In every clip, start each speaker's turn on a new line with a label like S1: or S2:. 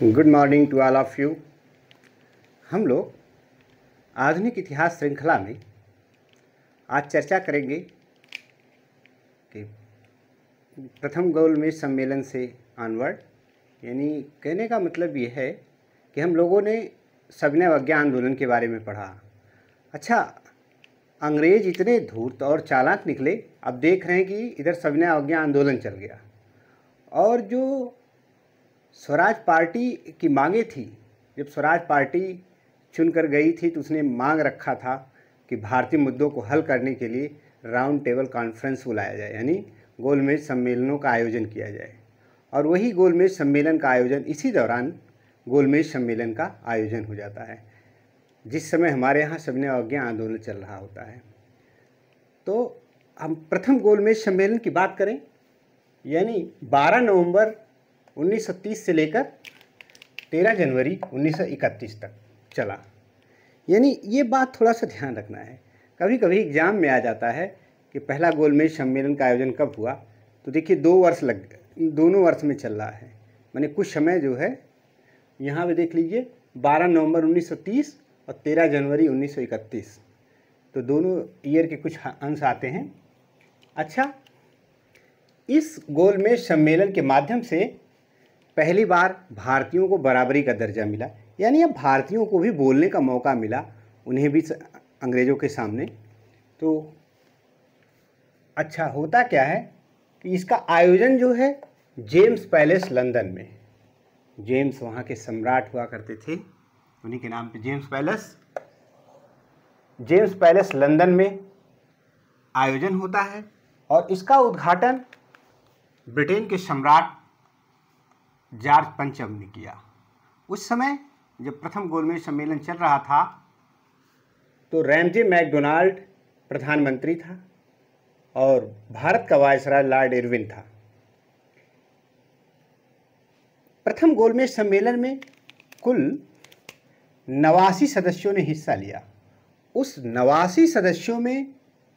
S1: Good morning to all of you. हम लोग आधुनिक इतिहास श्रृंखला में आज चर्चा करेंगे कि प्रथम गोलमेज सम्मेलन से ऑनवर्ड, यानी कहने का मतलब ये है कि हम लोगों ने सविनय अवज्ञा आंदोलन के बारे में पढ़ा। अच्छा, अंग्रेज इतने धूर्त और चालाक निकले, अब देख रहे हैं कि इधर सविनय अवज्ञा आंदोलन चल गया और जो स्वराज पार्टी की मांगे थी, जब स्वराज पार्टी चुनकर गई थी तो उसने मांग रखा था कि भारतीय मुद्दों को हल करने के लिए राउंड टेबल कॉन्फ्रेंस बुलाया जाए, यानी गोलमेज सम्मेलनों का आयोजन किया जाए। और वही गोलमेज सम्मेलन का आयोजन, इसी दौरान गोलमेज सम्मेलन का आयोजन हो जाता है जिस समय हमारे यहाँ सविनय अवज्ञा आंदोलन चल रहा होता है। तो हम प्रथम गोलमेज सम्मेलन की बात करें, यानी 12 नवंबर 1930 से लेकर 13 जनवरी 1931 तक चला। यानी ये बात थोड़ा सा ध्यान रखना है, कभी कभी एग्जाम में आ जाता है कि पहला गोलमेज सम्मेलन का आयोजन कब हुआ, तो देखिए 2 वर्ष लग गए, दोनों वर्ष में चल रहा है, माने कुछ समय जो है यहाँ पे देख लीजिए 12 नवंबर 1930 और 13 जनवरी 1931, तो दोनों ईयर के कुछ अंश आते हैं। अच्छा, इस गोलमेज सम्मेलन के माध्यम से पहली बार भारतीयों को बराबरी का दर्जा मिला, यानी अब भारतीयों को भी बोलने का मौका मिला, उन्हें भी अंग्रेज़ों के सामने। तो अच्छा, होता क्या है कि इसका आयोजन जो है जेम्स पैलेस लंदन में, जेम्स वहाँ के सम्राट हुआ करते थे, उन्हीं के नाम पे जेम्स पैलेस लंदन में आयोजन होता है। और इसका उद्घाटन ब्रिटेन के सम्राट जॉर्ज पंचम ने किया। उस समय जब प्रथम गोलमेज सम्मेलन चल रहा था तो रैमजे मैकडोनाल्ड प्रधानमंत्री था और भारत का वायसराय लॉर्ड इरविन था। प्रथम गोलमेज सम्मेलन में कुल 89 सदस्यों ने हिस्सा लिया। उस 89 सदस्यों में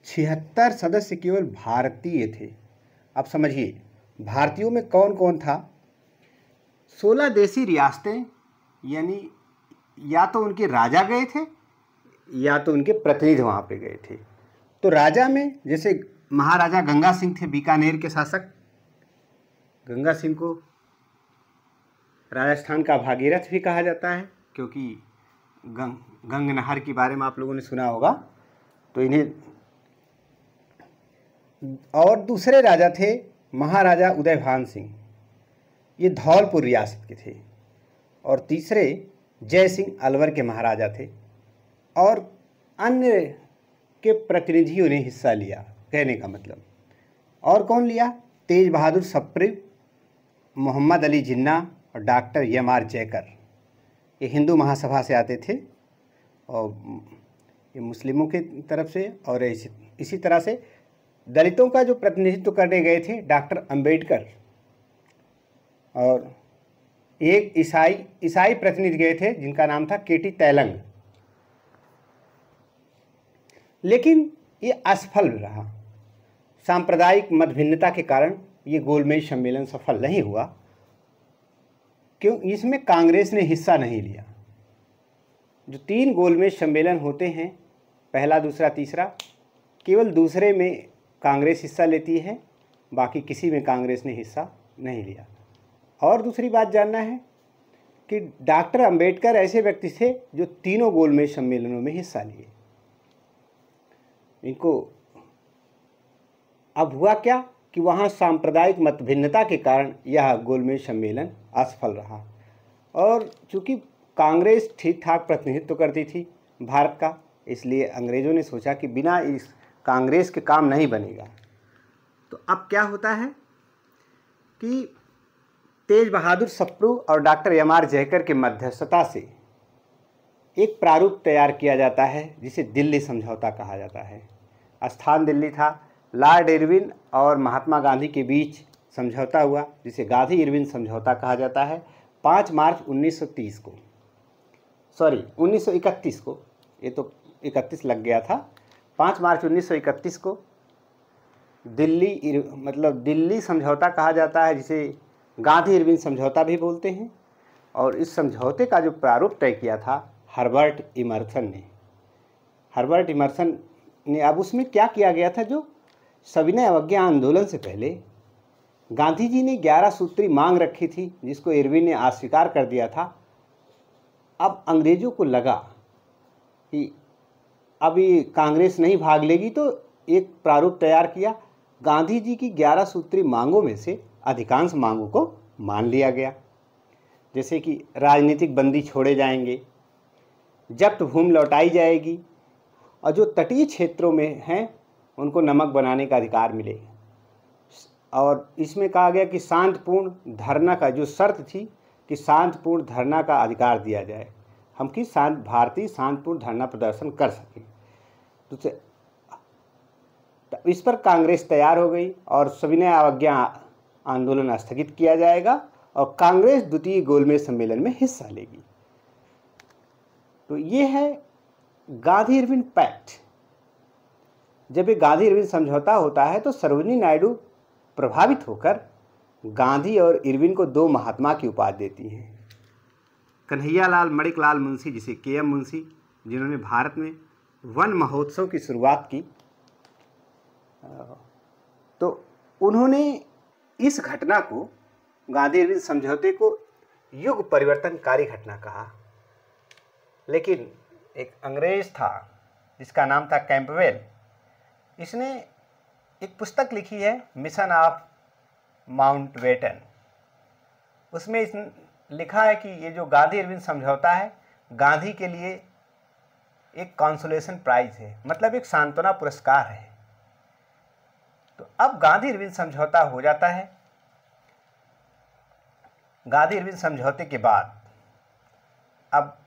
S1: 76 सदस्य केवल भारतीय थे। अब समझिए भारतीयों में कौन कौन था। 16 देशी रियासतें, यानी या तो उनके राजा गए थे या तो उनके प्रतिनिधि वहाँ पे गए थे। तो राजा में जैसे महाराजा गंगा सिंह थे, बीकानेर के शासक। गंगा सिंह को राजस्थान का भागीरथ भी कहा जाता है, क्योंकि गंग नहर के बारे में आप लोगों ने सुना होगा। तो इन्हें, और दूसरे राजा थे महाराजा उदयभान सिंह, ये धौलपुर रियासत के थे। और तीसरे जय सिंह अलवर के महाराजा थे। और अन्य के प्रतिनिधियों ने हिस्सा लिया, कहने का मतलब। और कौन लिया? तेज बहादुर सप्रू, मोहम्मद अली जिन्ना और डॉक्टर एम.आर. जयकर। ये हिंदू महासभा से आते थे और ये मुस्लिमों की तरफ से। और इसी तरह से दलितों का जो प्रतिनिधित्व करने गए थे डॉक्टर अंबेडकर, और एक ईसाई प्रतिनिधि गए थे जिनका नाम था केटी तैलंग। लेकिन ये असफल रहा, सांप्रदायिक मतभिन्नता के कारण ये गोलमेज सम्मेलन सफल नहीं हुआ। क्यों? इसमें कांग्रेस ने हिस्सा नहीं लिया। जो 3 गोलमेज सम्मेलन होते हैं, पहला, दूसरा, तीसरा, केवल दूसरे में कांग्रेस हिस्सा लेती है, बाकी किसी में कांग्रेस ने हिस्सा नहीं लिया। और दूसरी बात जानना है कि डॉक्टर अंबेडकर ऐसे व्यक्ति थे जो तीनों गोलमेज सम्मेलनों में हिस्सा लिए। इनको अब हुआ क्या कि वहाँ सांप्रदायिक मतभिन्नता के कारण यह गोलमेज सम्मेलन असफल रहा। और चूँकि कांग्रेस ठीक ठाक प्रतिनिधित्व करती थी भारत का, इसलिए अंग्रेज़ों ने सोचा कि बिना इस कांग्रेस के काम नहीं बनेगा। तो अब क्या होता है कि तेज बहादुर सप्रू और डॉक्टर एम.आर. जयकर के मध्यस्थता से एक प्रारूप तैयार किया जाता है जिसे दिल्ली समझौता कहा जाता है। स्थान दिल्ली था। लॉर्ड इरविन और महात्मा गांधी के बीच समझौता हुआ जिसे गांधी इरविन समझौता कहा जाता है। 5 मार्च 1931 को, ये तो 31 लग गया था, 5 मार्च 1931 को दिल्ली समझौता कहा जाता है, जिसे गांधी इरविन समझौता भी बोलते हैं। और इस समझौते का जो प्रारूप तय किया था हर्बर्ट इमर्सन ने। हर्बर्ट इमर्सन ने अब उसमें क्या किया गया था, जो सविनय अवज्ञा आंदोलन से पहले गांधी जी ने 11 सूत्री मांग रखी थी, जिसको इरविन ने अस्वीकार कर दिया था। अब अंग्रेजों को लगा कि अभी कांग्रेस नहीं भाग लेगी, तो एक प्रारूप तैयार किया। गांधी जी की 11 सूत्री मांगों में से अधिकांश मांगों को मान लिया गया, जैसे कि राजनीतिक बंदी छोड़े जाएंगे, जब्त भूमि लौटाई जाएगी, और जो तटीय क्षेत्रों में हैं उनको नमक बनाने का अधिकार मिलेगा। और इसमें कहा गया कि शांतिपूर्ण धरना का जो शर्त थी कि शांतिपूर्ण धरना का अधिकार दिया जाए, हम कि भारतीय शांतिपूर्ण धरना प्रदर्शन कर सकें। तो इस पर कांग्रेस तैयार हो गई और सविनय अवज्ञा आंदोलन स्थगित किया जाएगा और कांग्रेस द्वितीय गोलमेज सम्मेलन में हिस्सा लेगी। तो ये है गांधी इरविन पैक्ट। जब ये गांधी इरविन समझौता होता है तो सरोजिनी नायडू प्रभावित होकर गांधी और इरविन को 2 महात्मा की उपाधि देती हैं। कन्हैयालाल मणिकलाल मुंशी, जिसे KM मुंशी, जिन्होंने भारत में वन महोत्सव की शुरुआत की, तो उन्होंने इस घटना को, गांधी इरविन समझौते को युग परिवर्तनकारी घटना कहा। लेकिन एक अंग्रेज था जिसका नाम था कैंपबेल, इसने एक पुस्तक लिखी है मिशन ऑफ माउंटबेटन। उसमें इसने लिखा है कि ये जो गांधी इरविन समझौता है गांधी के लिए एक कॉन्सोलेशन प्राइज है, मतलब एक सांत्वना पुरस्कार है। तो अब गांधी इरविन समझौता हो जाता है। गांधी इरविन समझौते के बाद अब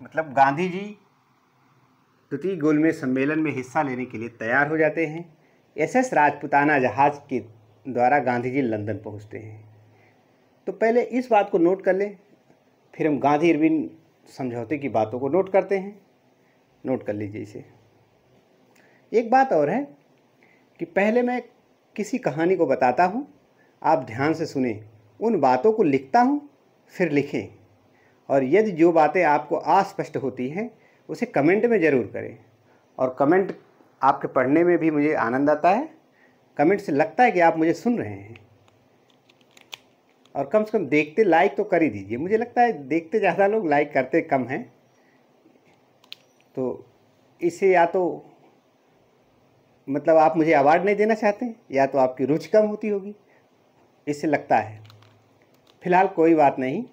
S1: मतलब गांधी जी द्वितीय गोलमेज सम्मेलन में हिस्सा लेने के लिए तैयार हो जाते हैं। SS राजपुताना जहाज के द्वारा गांधी जी लंदन पहुंचते हैं। तो पहले इस बात को नोट कर लें, फिर हम गांधी इरविन समझौते की बातों को नोट करते हैं। नोट कर लीजिए इसे। एक बात और है कि पहले मैं किसी कहानी को बताता हूँ, आप ध्यान से सुने, उन बातों को लिखता हूँ, फिर लिखें, और यदि जो बातें आपको अस्पष्ट होती हैं उसे कमेंट में ज़रूर करें। और कमेंट आपके पढ़ने में भी मुझे आनंद आता है। कमेंट से लगता है कि आप मुझे सुन रहे हैं। और कम से कम देखते लाइक तो कर ही दीजिए। मुझे लगता है देखते ज़्यादा लोग, लाइक करते कम हैं। तो इसे या तो मतलब आप मुझे अवार्ड नहीं देना चाहते, या तो आपकी रुचि कम होती होगी, इससे लगता है। फिलहाल कोई बात नहीं,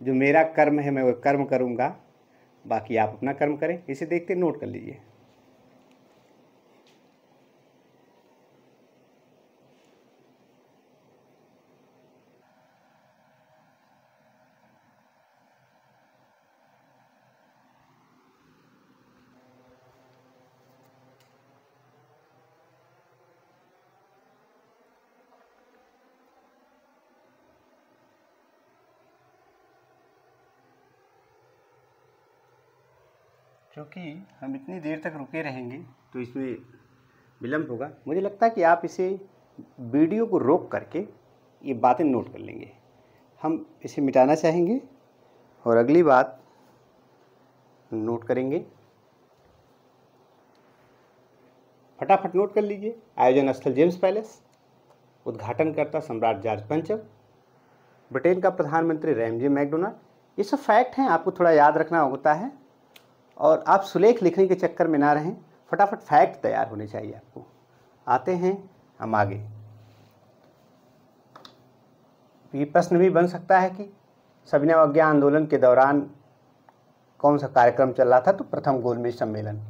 S1: जो मेरा कर्म है मैं वो कर्म करूँगा, बाकी आप अपना कर्म करें। इसे देखते नोट कर लीजिए। क्योंकि हम इतनी देर तक रुके रहेंगे तो इसमें विलम्ब होगा। मुझे लगता है कि आप इसे वीडियो को रोक करके ये बातें नोट कर लेंगे। हम इसे मिटाना चाहेंगे और अगली बात नोट करेंगे। फटाफट नोट कर लीजिए। आयोजन स्थल जेम्स पैलेस, उद्घाटनकर्ता सम्राट जॉर्ज पंचम, ब्रिटेन का प्रधानमंत्री रैमजे मैकडोनाल्ड। ये सब फैक्ट हैं, आपको थोड़ा याद रखना होता है और आप सुलेख लिखने के चक्कर में ना रहें। फटाफट फैक्ट तैयार होने चाहिए आपको। आते हैं हम आगे। ये प्रश्न भी बन सकता है कि सविनय अवज्ञा आंदोलन के दौरान कौन सा कार्यक्रम चल रहा था, तो प्रथम गोलमेज सम्मेलन।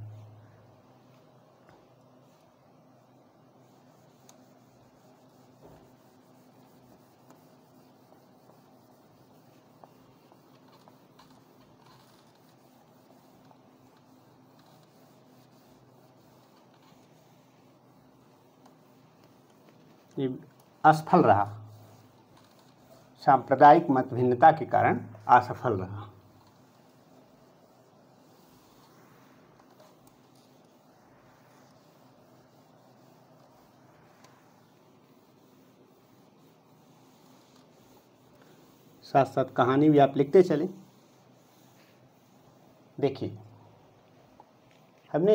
S1: ये असफल रहा, सांप्रदायिक मतभिन्नता के कारण असफल रहा। साथ साथ कहानी भी आप लिखते चलें। देखिए, हमने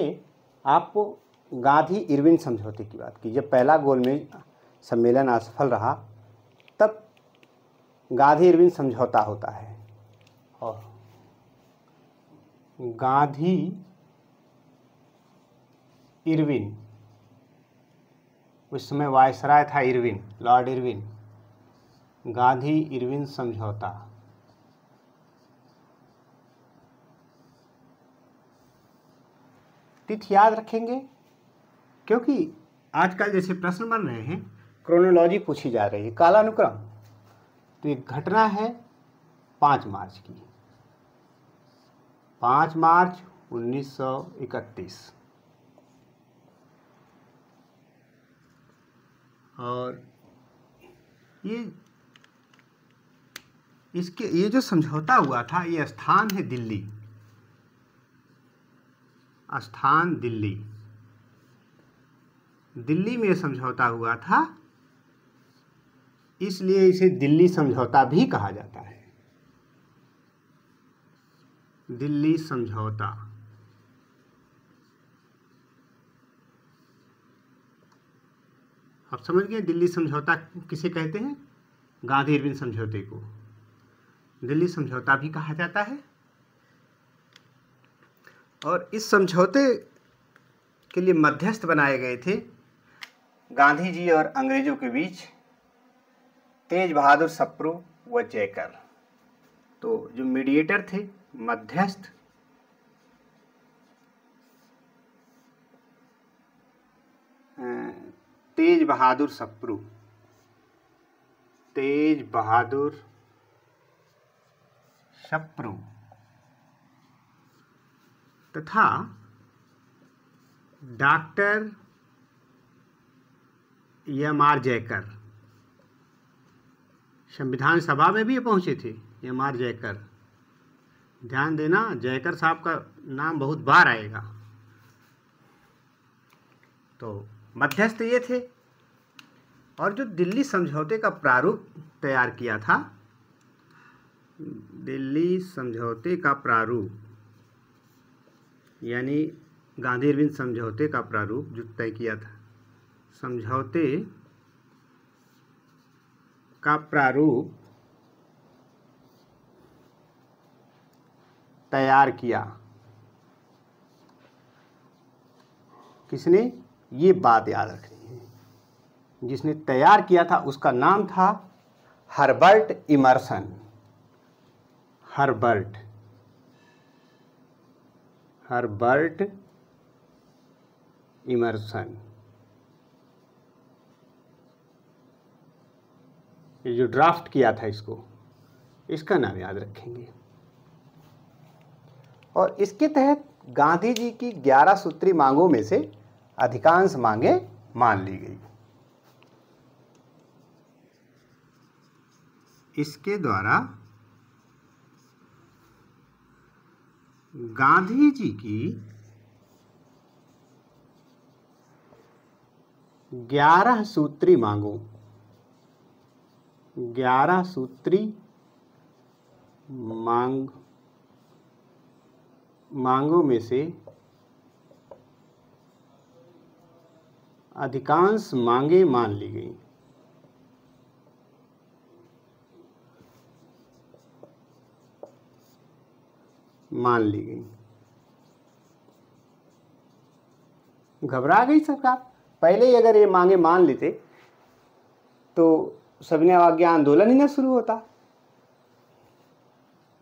S1: आपको गांधी इरविन समझौते की बात की। जब पहला गोलमेज सम्मेलन असफल रहा तब गांधी इरविन समझौता होता है, और गांधी इरविन, उस समय वायसराय था Irwin, Lord Irwin, Gandhi Irwin समझौता। तिथि याद रखेंगे, क्योंकि आजकल जैसे प्रश्न बन रहे हैं, क्रोनोलॉजी पूछी जा रही है, कालानुक्रम। तो एक घटना है 5 मार्च की, 5 मार्च 1931, और ये जो समझौता हुआ था, ये स्थान है दिल्ली, स्थान दिल्ली। दिल्ली में समझौता हुआ था, इसलिए इसे दिल्ली समझौता भी कहा जाता है। दिल्ली समझौता। आप समझ गए दिल्ली समझौता किसे कहते हैं? गांधी इरविन समझौते को दिल्ली समझौता भी कहा जाता है। और इस समझौते के लिए मध्यस्थ बनाए गए थे गांधी जी और अंग्रेजों के बीच तेज बहादुर सप्रू व जयकर। तो जो मीडिएटर थे, मध्यस्थ, तेज बहादुर सप्रू, तेज बहादुर सप्रू तथा डॉक्टर एम.आर. जयकर। संविधान सभा में भी ये पहुंचे थे, एम.आर. जयकर। ध्यान देना, जयकर साहब का नाम बहुत बार आएगा। तो मध्यस्थ ये थे, और जो दिल्ली समझौते का प्रारूप तैयार किया था, दिल्ली समझौते का प्रारूप, यानी गांधी इरविन समझौते का प्रारूप जो तय किया था, समझौते का प्रारूप तैयार किया किसने? ये बात याद रखनी है। जिसने तैयार किया था उसका नाम था हर्बर्ट इमर्सन। Herbert immersion. ये जो ड्राफ्ट किया था इसका नाम याद रखेंगे। और इसके तहत गांधी जी की 11 सूत्री मांगों में से अधिकांश मांगें मान ली गई। इसके द्वारा गांधी जी की 11 सूत्री मांगों में से अधिकांश मांगें मान ली गई। घबरा गई सरकार। पहले ही अगर ये मांगे मान लेते तो सविनय अवज्ञा आंदोलन ही ना शुरू होता।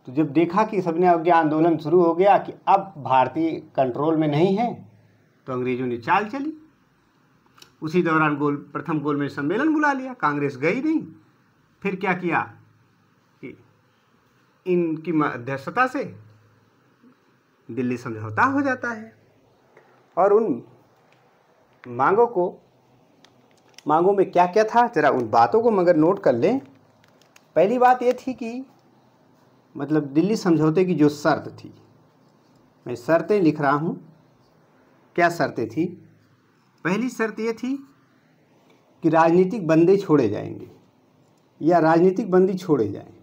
S1: तो जब देखा कि सविनय अवज्ञा आंदोलन शुरू हो गया कि अब भारतीय कंट्रोल में नहीं है, तो अंग्रेजों ने चाल चली। उसी दौरान प्रथम गोलमेज सम्मेलन बुला लिया, कांग्रेस गई नहीं। फिर क्या किया कि इनकी मध्यस्थता से दिल्ली समझौता हो जाता है। और उन मांगों में क्या क्या था, जरा उन बातों को मगर नोट कर लें। पहली बात ये थी कि मतलब दिल्ली समझौते की जो शर्त थी, मैं शर्तें लिख रहा हूँ। क्या शर्तें थी? पहली शर्त ये थी कि राजनीतिक बंदी छोड़े जाएंगे या राजनीतिक बंदी छोड़े जाएं।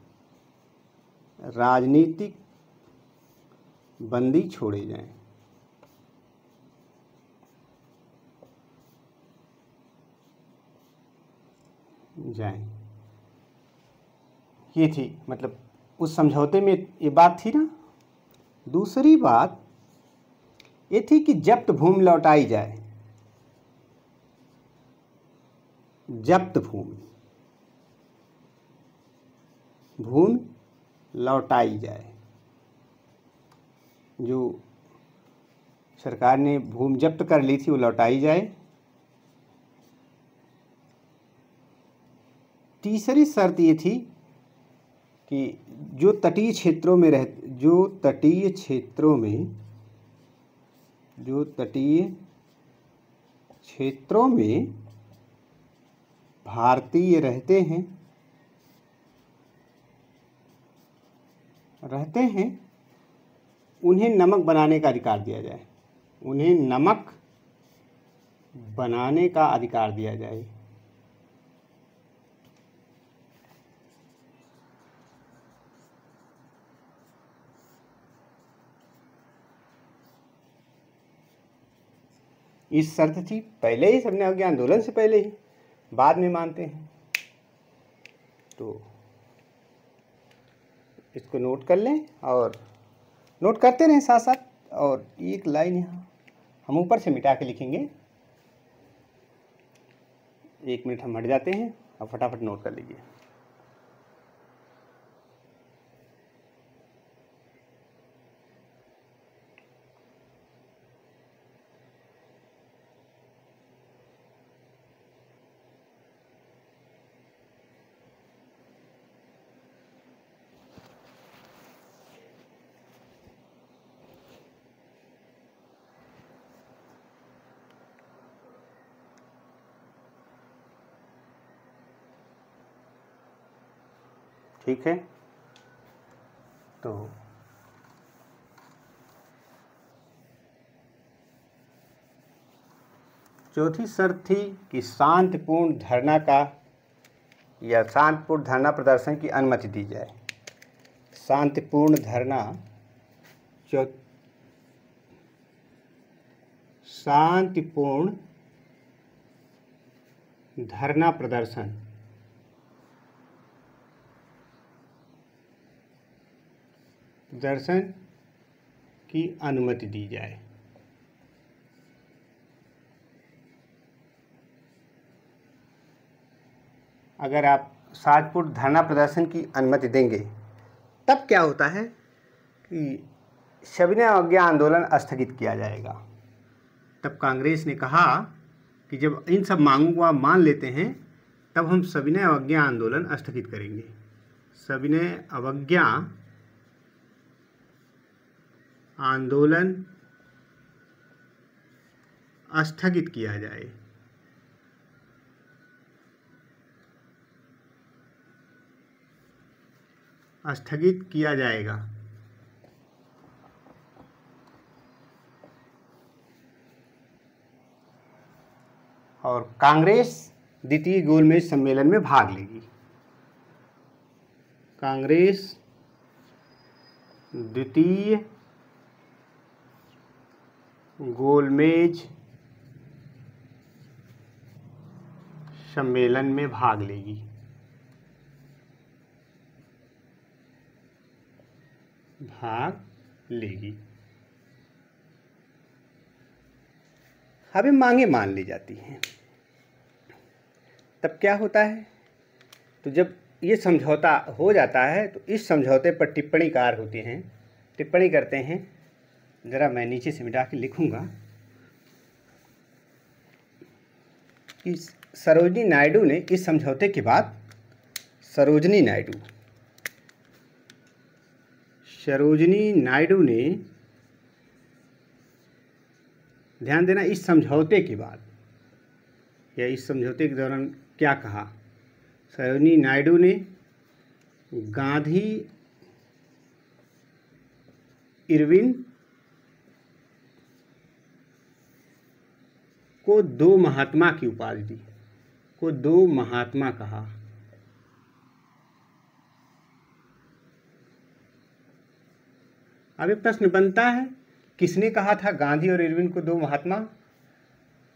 S1: राजनीतिक बंदी छोड़े जाएं। ये थी, मतलब उस समझौते में ये बात थी ना। दूसरी बात ये थी कि जब्त भूमि लौटाई जाए। जब्त भूमि लौटाई जाए। जो सरकार ने भूमि जब्त कर ली थी वो लौटाई जाए। तीसरी शर्त ये थी कि जो तटीय क्षेत्रों में भारतीय रहते हैं उन्हें नमक बनाने का अधिकार दिया जाए। उन्हें नमक बनाने का अधिकार दिया जाए। इस शर्त थी पहले ही, सबने अवज्ञा आंदोलन से पहले ही, बाद में मानते हैं। तो इसको नोट कर लें और नोट करते रहें साथ साथ। और एक लाइन यहाँ हम ऊपर से मिटा के लिखेंगे। 1 मिनट हम हट जाते हैं और फटाफट नोट कर लीजिए। ठीक है, तो चौथी शर्त थी कि शांतिपूर्ण धरना प्रदर्शन की अनुमति दी जाए। शांतिपूर्ण धरना प्रदर्शन की अनुमति दी जाए। अगर आप शांतिपूर्ण धरना प्रदर्शन की अनुमति देंगे तब क्या होता है कि सविनय अवज्ञा आंदोलन स्थगित किया जाएगा। तब कांग्रेस ने कहा कि जब इन सब मांगों को आप मान लेते हैं तब हम सविनय अवज्ञा आंदोलन स्थगित करेंगे। सविनय अवज्ञा आंदोलन स्थगित किया जाए। स्थगित किया जाएगा। और कांग्रेस द्वितीय गोलमेज सम्मेलन में भाग लेगी। कांग्रेस द्वितीय गोलमेज सम्मेलन में भाग लेगी। अब ये मांगे मान ली जाती हैं। तब क्या होता है, तो जब ये समझौता हो जाता है तो इस समझौते पर टिप्पणीकार होते हैं, टिप्पणी करते हैं। ज़रा मैं नीचे से मिटा के लिखूँगा कि सरोजिनी नायडू ने इस समझौते के बाद सरोजिनी नायडू ने, ध्यान देना, इस समझौते के बाद या इस समझौते के दौरान क्या कहा। सरोजिनी नायडू ने गांधी इरविन को 2 महात्मा की उपाधि दी, को 2 महात्मा कहा। अब एक प्रश्न बनता है, किसने कहा था गांधी और इरविन को दो महात्मा?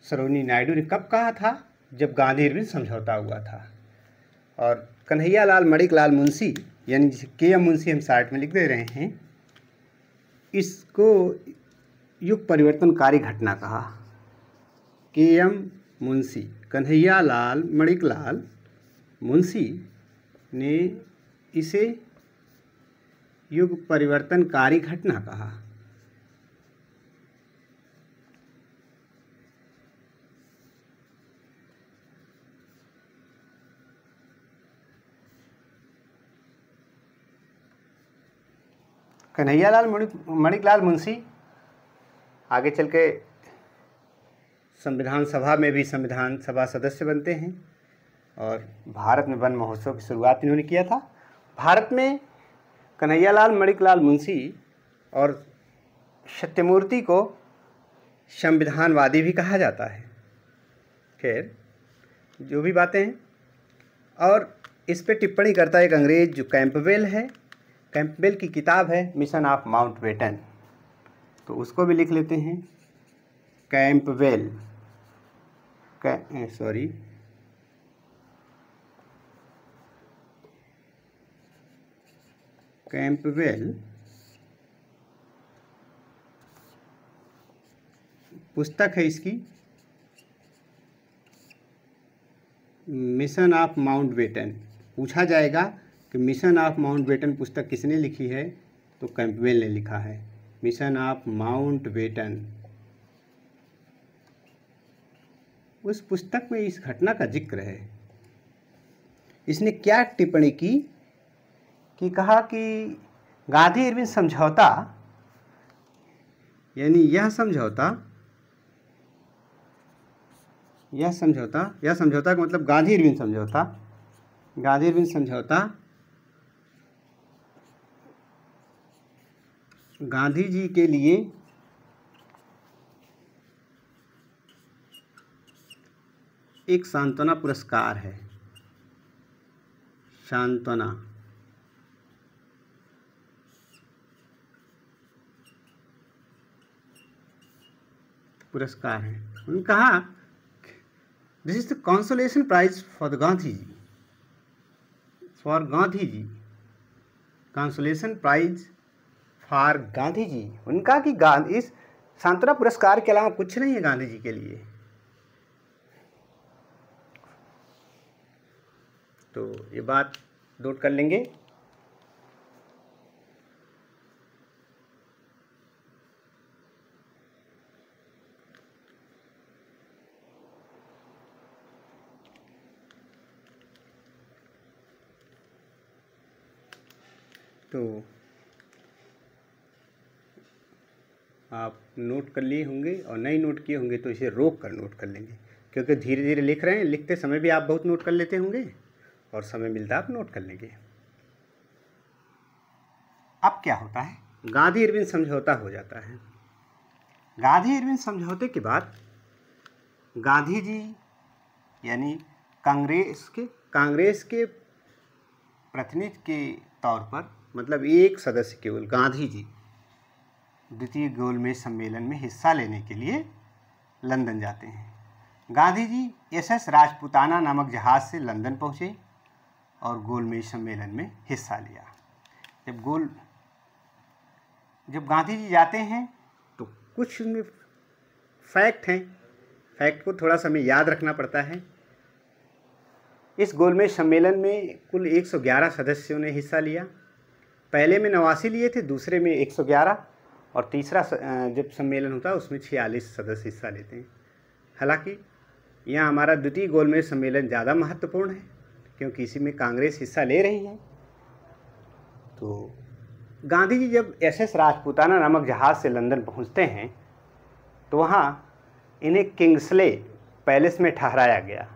S1: सरोजिनी नायडू ने कब कहा था? जब गांधी इरविन समझौता हुआ था। और कन्हैया लाल मणिकलाल मुंशी, यानी जिसे के.एम. मुंशी हम शार्ट में लिख दे रहे हैं, इसको युग परिवर्तनकारी घटना कहा। के.एम. मुंशी, कन्हैया लाल मणिकलाल मुंशी ने इसे युग परिवर्तनकारी घटना कहा। कन्हैया लाल मणिकलाल मुंशी आगे चल के संविधान सभा में भी संविधान सभा सदस्य बनते हैं और भारत में वन महोत्सव की शुरुआत इन्होंने किया था। भारत में कन्हैया लाल मणिकलाल मुंशी और सत्यमूर्ति को संविधानवादी भी कहा जाता है। खैर, जो भी बातें हैं, और इस पे टिप्पणी करता है एक अंग्रेज जो कैंपबेल है। कैंपबेल की किताब है मिशन ऑफ माउंटबेटन, तो उसको भी लिख लेते हैं। कैंपबेल कैंपबेल पुस्तक है इसकी, मिशन ऑफ माउंटबेटन। पूछा जाएगा कि मिशन ऑफ माउंटबेटन पुस्तक किसने लिखी है, तो कैंपबेल ने लिखा है। मिशन ऑफ माउंटबेटन, उस पुस्तक में इस घटना का जिक्र है। इसने क्या टिप्पणी की कि कहा कि गांधी इरविन समझौता, यानी यह समझौता का मतलब गांधी इरविन समझौता, गांधी जी के लिए एक सांत्वना पुरस्कार है। सांत्वना पुरस्कार है। उन्होंने कहा this is the consolation prize for Gandhi ji, consolation prize for Gandhi ji. उनका कि इस सांत्वना पुरस्कार के अलावा कुछ नहीं है गांधी जी के लिए। तो ये बात नोट कर लेंगे। तो आप नोट कर लिए होंगे और नहीं नोट किए होंगे तो इसे रोक कर नोट कर लेंगे, क्योंकि धीरे धीरे लिख रहे हैं। लिखते समय भी आप बहुत नोट कर लेते होंगे और समय मिलता आप नोट कर लेंगे। अब क्या होता है, गांधी इरविन समझौता हो जाता है। गांधी इरविन समझौते के बाद गांधी जी यानी कांग्रेस के प्रतिनिधि के तौर पर, मतलब एक सदस्य केवल, गांधी जी द्वितीय गोलमेज सम्मेलन में हिस्सा लेने के लिए लंदन जाते हैं। गांधी जी SS राजपूताना नामक जहाज़ से लंदन पहुँचे और गोलमेज सम्मेलन में हिस्सा लिया। जब गांधी जी जाते हैं तो कुछ उनमें फैक्ट हैं, फैक्ट को थोड़ा सा हमें याद रखना पड़ता है। इस गोलमेज सम्मेलन में कुल 111 सदस्यों ने हिस्सा लिया। पहले में 89 लिए थे, दूसरे में 111, और तीसरा जब सम्मेलन होता है उसमें 46 सदस्य हिस्सा लेते हैं। हालांकि यहाँ हमारा द्वितीय गोलमेज सम्मेलन ज़्यादा महत्वपूर्ण है, क्योंकि इसी में कांग्रेस हिस्सा ले रही है। तो गांधी जी जब SS राजपूताना नामक जहाज़ से लंदन पहुँचते हैं तो वहाँ इन्हें किंग्सले पैलेस में ठहराया गया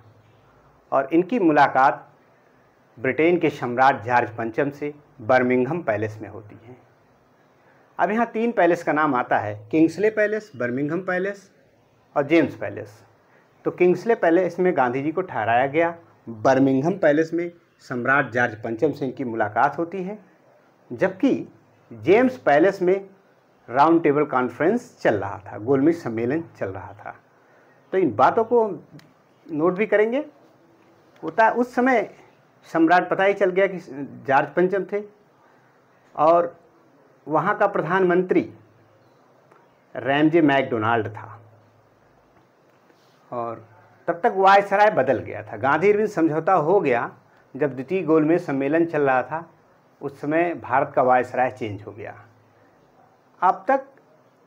S1: और इनकी मुलाकात ब्रिटेन के सम्राट जॉर्ज पंचम से बर्मिंघम पैलेस में होती है। अब यहाँ 3 पैलेस का नाम आता है, किंग्सले पैलेस, बर्मिंघम पैलेस और जेम्स पैलेस। तो किंग्सले पैलेस में गांधी जी को ठहराया गया, बर्मिंघम पैलेस में सम्राट जॉर्ज पंचम से इनकी मुलाकात होती है, जबकि जेम्स पैलेस में राउंड टेबल कॉन्फ्रेंस चल रहा था, गोलमेज सम्मेलन चल रहा था। तो इन बातों को नोट भी करेंगे। होता है उस समय सम्राट पता ही चल गया कि जॉर्ज पंचम थे, और वहाँ का प्रधानमंत्री रैमजे मैकडोनाल्ड था, और तब तक वायसराय बदल गया था। गांधी इरविन समझौता हो गया जब द्वितीय गोलमेज सम्मेलन चल रहा था, उस समय भारत का वायसराय चेंज हो गया। अब तक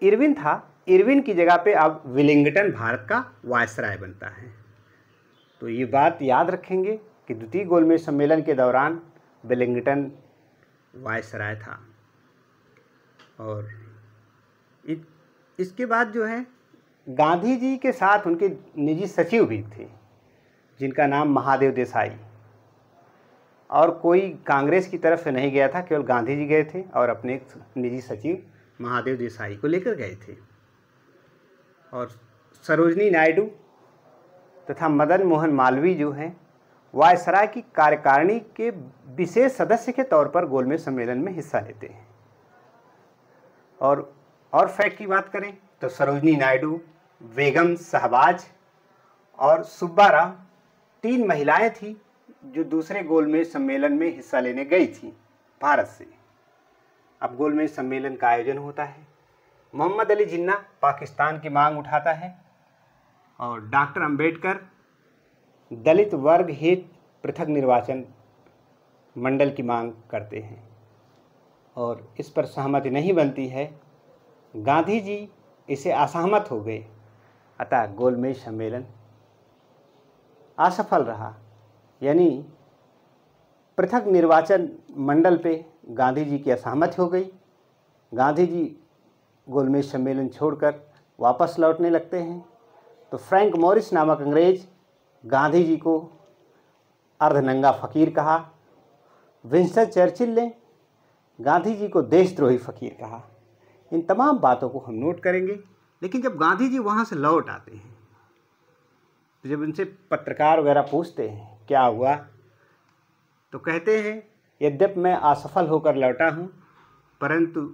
S1: इरविन था, इरविन की जगह पे अब विलिंगटन भारत का वायसराय बनता है। तो ये बात याद रखेंगे कि द्वितीय गोलमेज सम्मेलन के दौरान विलिंगटन वायसराय था। और इसके बाद जो है गांधी जी के साथ उनके निजी सचिव भी थे, जिनका नाम महादेव देसाई, और कोई कांग्रेस की तरफ से नहीं गया था, केवल गांधी जी गए थे और अपने एक निजी सचिव महादेव देसाई को लेकर गए थे। और सरोजनी नायडू तथा मदन मोहन मालवीय जो हैं वायसराय की कार्यकारिणी के विशेष सदस्य के तौर पर गोलमेज सम्मेलन में हिस्सा लेते हैं। और फैक्ट की बात करें तो सरोजनी नायडू, बेगम शहबाज और सुब्बाराव 3 महिलाएं थी जो दूसरे गोलमेज सम्मेलन में हिस्सा लेने गई थी भारत से। अब गोलमेज सम्मेलन का आयोजन होता है, मोहम्मद अली जिन्ना पाकिस्तान की मांग उठाता है, और डॉक्टर अंबेडकर दलित वर्ग हित पृथक निर्वाचन मंडल की मांग करते हैं, और इस पर सहमति नहीं बनती है। गांधी जी इसे असहमत हो गए, अतः गोलमेज सम्मेलन असफल रहा। यानी पृथक निर्वाचन मंडल पे गांधी जी की असहमति हो गई। गांधी जी गोलमेज सम्मेलन छोड़कर वापस लौटने लगते हैं। तो फ्रैंक मॉरिस नामक अंग्रेज गांधी जी को अर्धनंगा फ़कीर कहा। विंस्टन चर्चिल ने गांधी जी को देशद्रोही फ़कीर कहा। इन तमाम बातों को हम नोट करेंगे। लेकिन जब गांधी जी वहाँ से लौट आते हैं, तो जब उनसे पत्रकार वगैरह पूछते हैं क्या हुआ, तो कहते हैं यद्यपि मैं असफल होकर लौटा हूँ, परंतु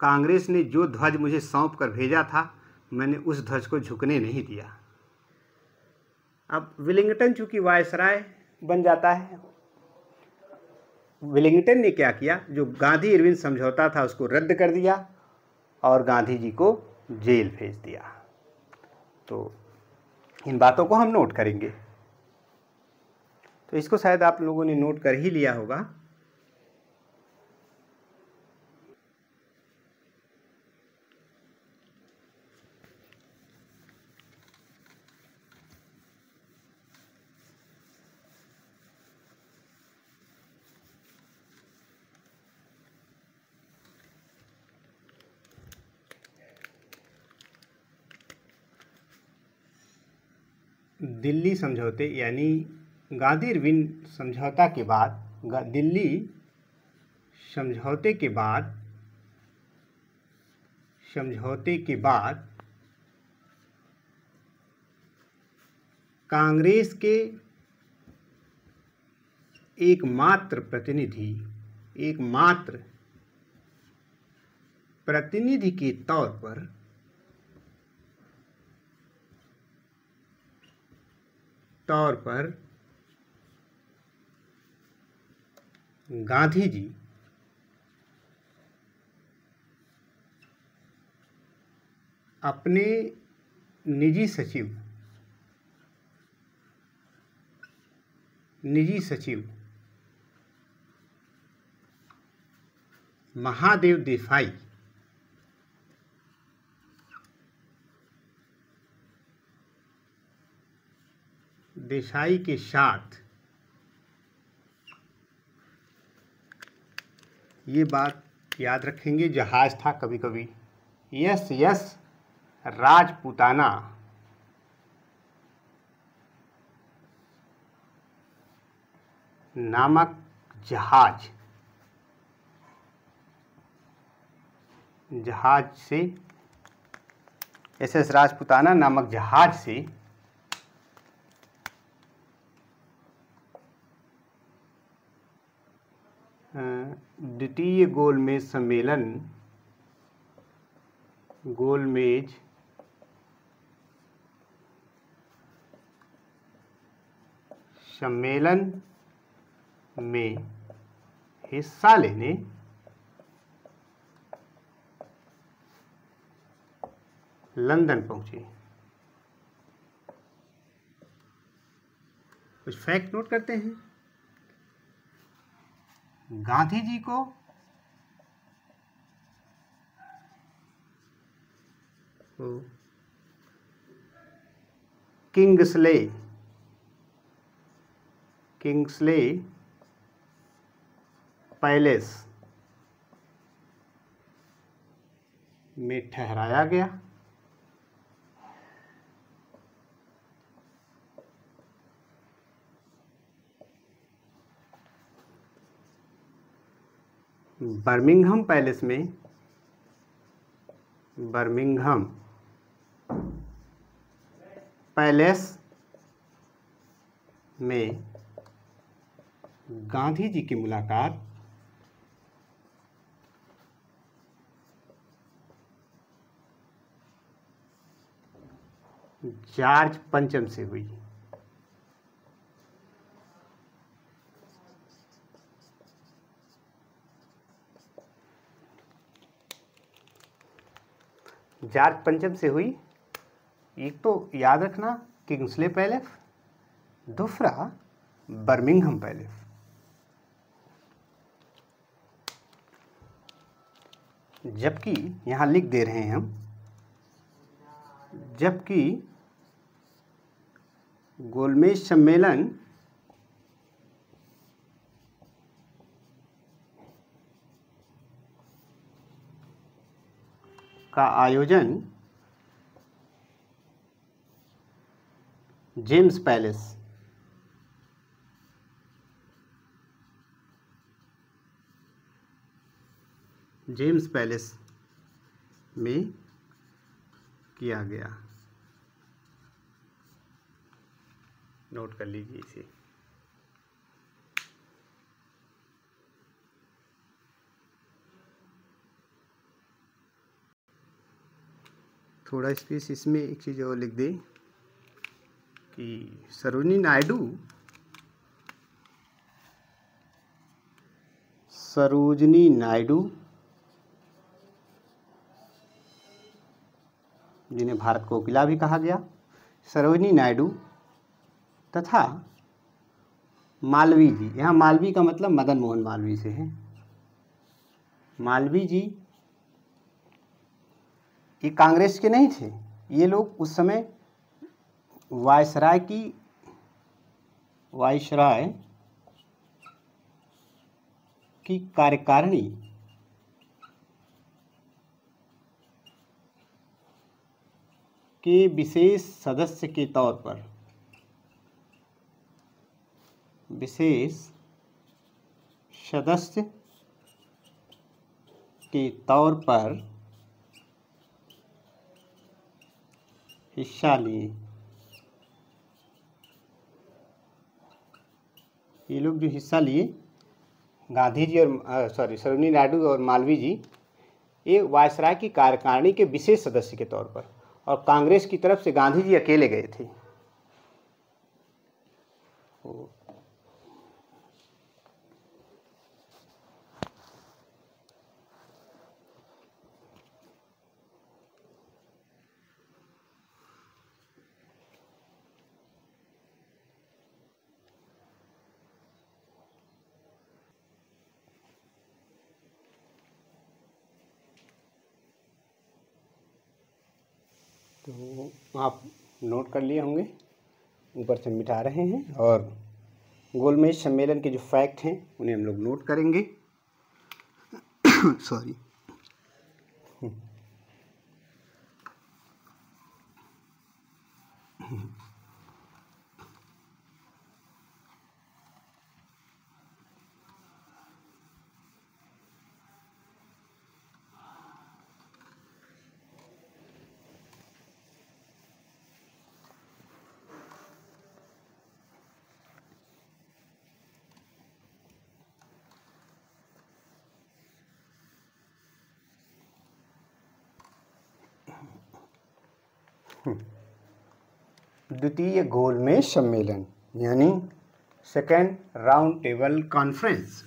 S1: कांग्रेस ने जो ध्वज मुझे सौंप कर भेजा था, मैंने उस ध्वज को झुकने नहीं दिया। अब विलिंगटन चूँकि वायसराय बन जाता है, विलिंगटन ने क्या किया, जो गांधी इरविन समझौता था उसको रद्द कर दिया और गांधी जी को जेल भेज दिया। तो इन बातों को हम नोट करेंगे। तो इसको शायद आप लोगों ने नोट कर ही लिया होगा। दिल्ली समझौते यानी गांधी इरविन समझौता के बाद, दिल्ली समझौते के बाद कांग्रेस के एकमात्र प्रतिनिधि के तौर पर गांधी जी अपने निजी सचिव महादेव देसाई के साथ ये बात याद रखेंगे, जहाज था कभी कभी यस राजपूताना नामक जहाज से SS राजपूताना नामक जहाज से द्वितीय गोलमेज सम्मेलन में हिस्सा लेने लंदन पहुंचे। कुछ फैक्ट नोट करते हैं। गांधी जी को किंग्सले पैलेस में ठहराया गया। बर्मिंघम पैलेस में गांधी जी की मुलाकात जॉर्ज पंचम से हुई। जॉर्ज पंचम से हुई। एक तो याद रखना किंग्सले पैलेस, दूसरा बर्मिंघम पैलेस। जबकि यहाँ लिख दे रहे हैं हम, जबकि गोलमेज सम्मेलन का आयोजन जेम्स पैलेस में किया गया। नोट कर लीजिए इसे। थोड़ा स्पेस इसमें एक चीज़ और लिख दें कि सरोजिनी नायडू जिन्हें भारत कोकिला भी कहा गया, सरोजिनी नायडू तथा मालवीय जी, यहाँ मालवीय का मतलब मदन मोहन मालवीय से है। मालवीय जी ये कांग्रेस के नहीं थे। ये लोग उस समय वायसराय की कार्यकारिणी के विशेष सदस्य के तौर पर हिस्सा लिए। ये लोग जो हिस्सा लिए, गांधी जी और सरोजिनी नायडू और मालवीय जी, ये वायसराय की कार्यकारिणी के विशेष सदस्य के तौर पर, और कांग्रेस की तरफ से गांधी जी अकेले गए थे। तो आप नोट कर लिए होंगे, ऊपर से मिटा रहे हैं, और गोलमेज सम्मेलन के जो फैक्ट हैं उन्हें हम लोग नोट करेंगे। सॉरी। द्वितीय गोलमेज सम्मेलन यानी सेकेंड राउंड टेबल कॉन्फ्रेंस।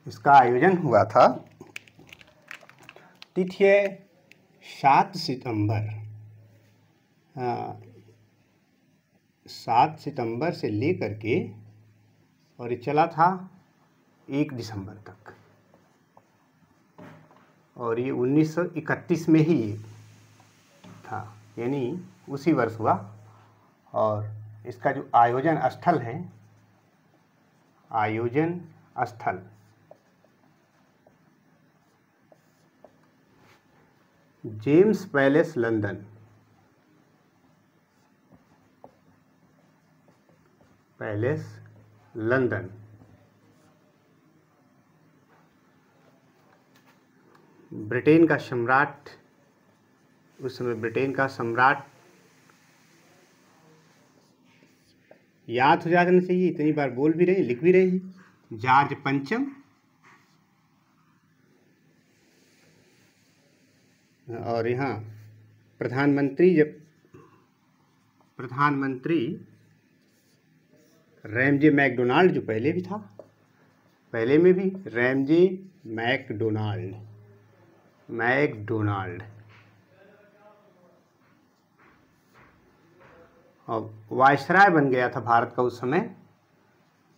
S1: इसका आयोजन हुआ था तिथि है 7 सितंबर, 7 सितंबर से लेकर के और ये चला था 1 दिसंबर तक, और ये 1931 में ही था, यानी उसी वर्ष हुआ। और इसका जो आयोजन स्थल है, आयोजन स्थल James palace London, palace London. Britain का सम्राट, उस समय ब्रिटेन का सम्राट, याद हो जाना चाहिए, इतनी बार बोल भी रहे हैं, लिख भी रहे हैं, जॉर्ज पंचम। और यहाँ प्रधानमंत्री रैमजे मैकडोनाल्ड, जो पहले भी था, पहले में भी रैमजे मैकडोनाल्ड। और वायसराय बन गया था भारत का उस समय,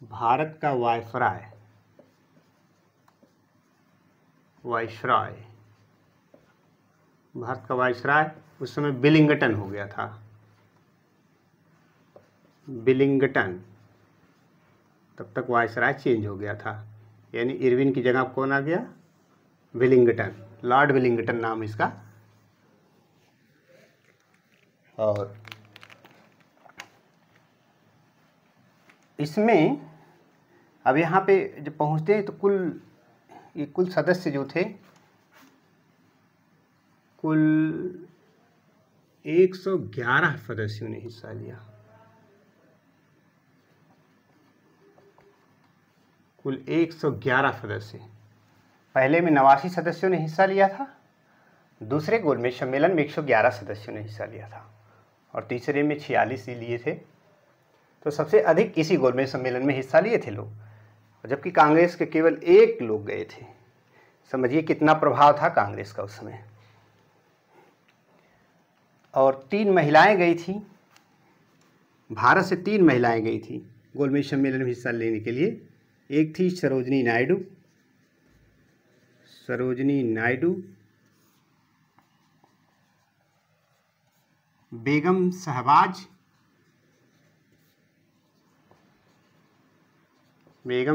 S1: भारत का वायसराय भारत का वायसराय उस समय विलिंगटन हो गया था, विलिंगटन। तब तक वायसराय चेंज हो गया था, यानी इरविन की जगह कौन आ गया? विलिंगटन, लॉर्ड विलिंगटन नाम इसका। और इसमें अब यहाँ पे जब पहुँचते हैं तो कुल सदस्य जो थे, कुल 111 सदस्यों ने हिस्सा लिया, कुल 111 सदस्य। पहले में 89 सदस्यों ने हिस्सा लिया था, दूसरे गोलमेज सम्मेलन में 111 सदस्यों ने हिस्सा लिया था, और तीसरे में 46 ही लिए थे। तो सबसे अधिक इसी गोलमेज सम्मेलन में हिस्सा लिए थे लोग, जबकि कांग्रेस के केवल 1 लोग गए थे। समझिए कितना प्रभाव था कांग्रेस का उस समय। और 3 महिलाएं गई थी, भारत से 3 महिलाएं गई थी गोलमेज सम्मेलन में हिस्सा लेने के लिए। एक थी सरोजनी नायडू, बेगम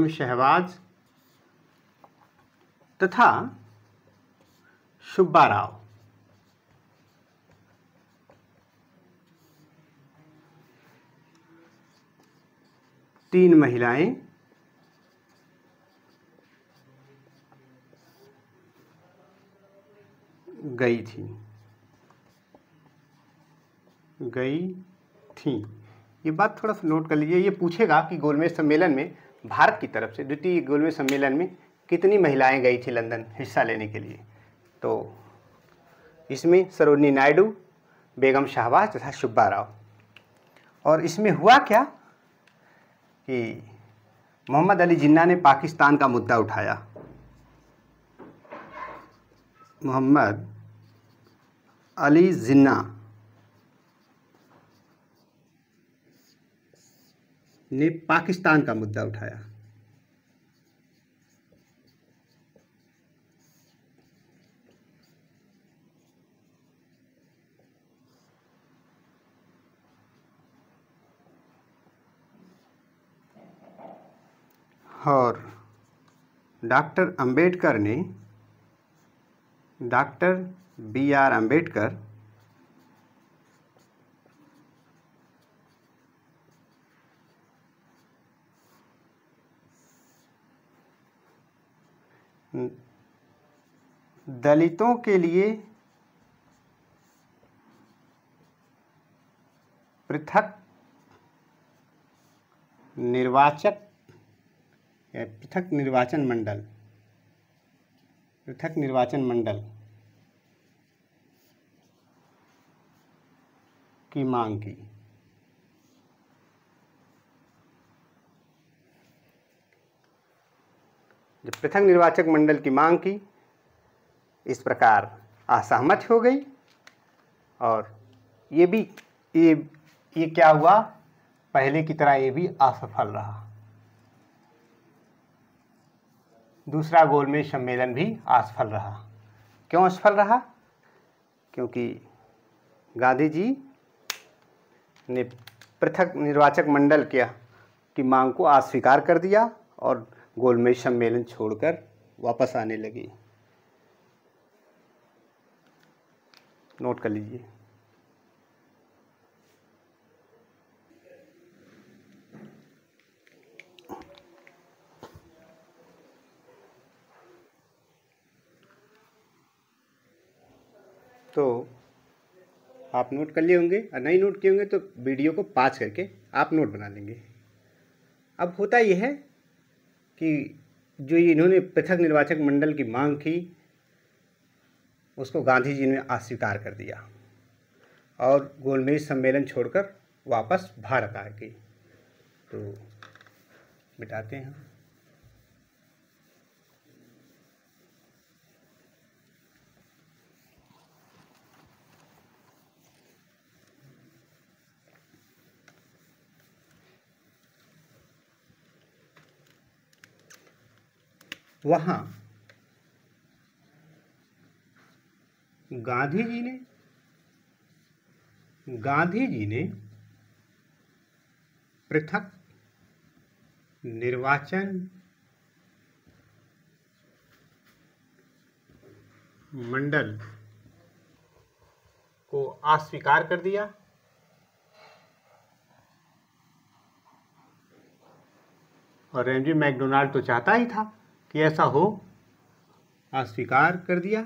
S1: शहबाज तथा सुब्बा राव। तीन महिलाएं गई थी। ये बात थोड़ा सा नोट कर लीजिए। ये पूछेगा कि गोलमेज सम्मेलन में भारत की तरफ से द्वितीय गोलमेज सम्मेलन में कितनी महिलाएं गई थी लंदन हिस्सा लेने के लिए। तो इसमें सरोजनी नायडू, बेगम शहबाज तथा सुब्बा राव। और इसमें हुआ क्या कि मोहम्मद अली जिन्ना ने पाकिस्तान का मुद्दा उठाया। मोहम्मद अली जिन्ना ने पाकिस्तान का मुद्दा उठाया। और डॉक्टर B.R. अम्बेडकर दलितों के लिए पृथक निर्वाचक या पृथक निर्वाचन मंडल की मांग की। जब पृथक निर्वाचक मंडल की मांग की, इस प्रकार असहमत हो गई और ये क्या हुआ, पहले की तरह ये भी असफल रहा। दूसरा गोलमेज सम्मेलन भी असफल रहा। क्यों असफल रहा? क्योंकि गांधी जी ने पृथक निर्वाचक मंडल की मांग को अस्वीकार कर दिया और गोलमेज सम्मेलन छोड़कर वापस आने लगे। नोट कर लीजिए। तो आप नोट कर लिए होंगे, और नहीं नोट किए होंगे तो वीडियो को पॉज करके आप नोट बना लेंगे। अब होता यह है कि जो इन्होंने पृथक निर्वाचक मंडल की मांग की, उसको गांधी जी ने अस्वीकार कर दिया और गोलमेज सम्मेलन छोड़कर वापस भारत आ गई। तो मिटाते हैं। वहाँ गांधी जी ने पृथक निर्वाचन मंडल को अस्वीकार कर दिया और रेंजी मैकडोनाल्ड तो चाहता ही था कि ऐसा हो, अस्वीकार कर दिया।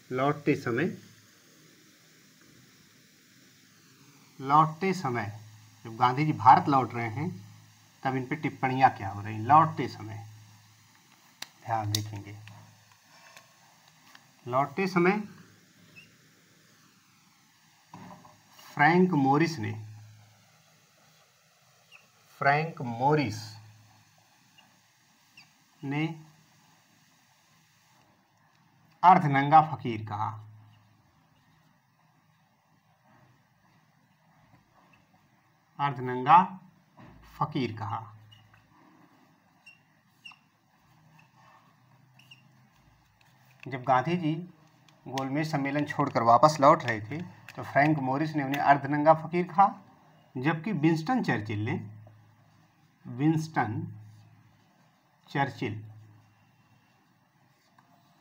S1: लौटते समय जब गांधी जी भारत लौट रहे हैं, तब इन पे टिप्पणियां क्या हो रही। लौटते समय ध्यान देखेंगे। लौटते समय फ्रैंक मोरिस ने अर्धनंगा फकीर कहा। अर्धनंगा फकीर कहा। जब गांधी जी गोलमेज सम्मेलन छोड़कर वापस लौट रहे थे, तो फ्रैंक मोरिस ने उन्हें अर्धनंगा फकीर कहा, जबकि विंस्टन चर्चिल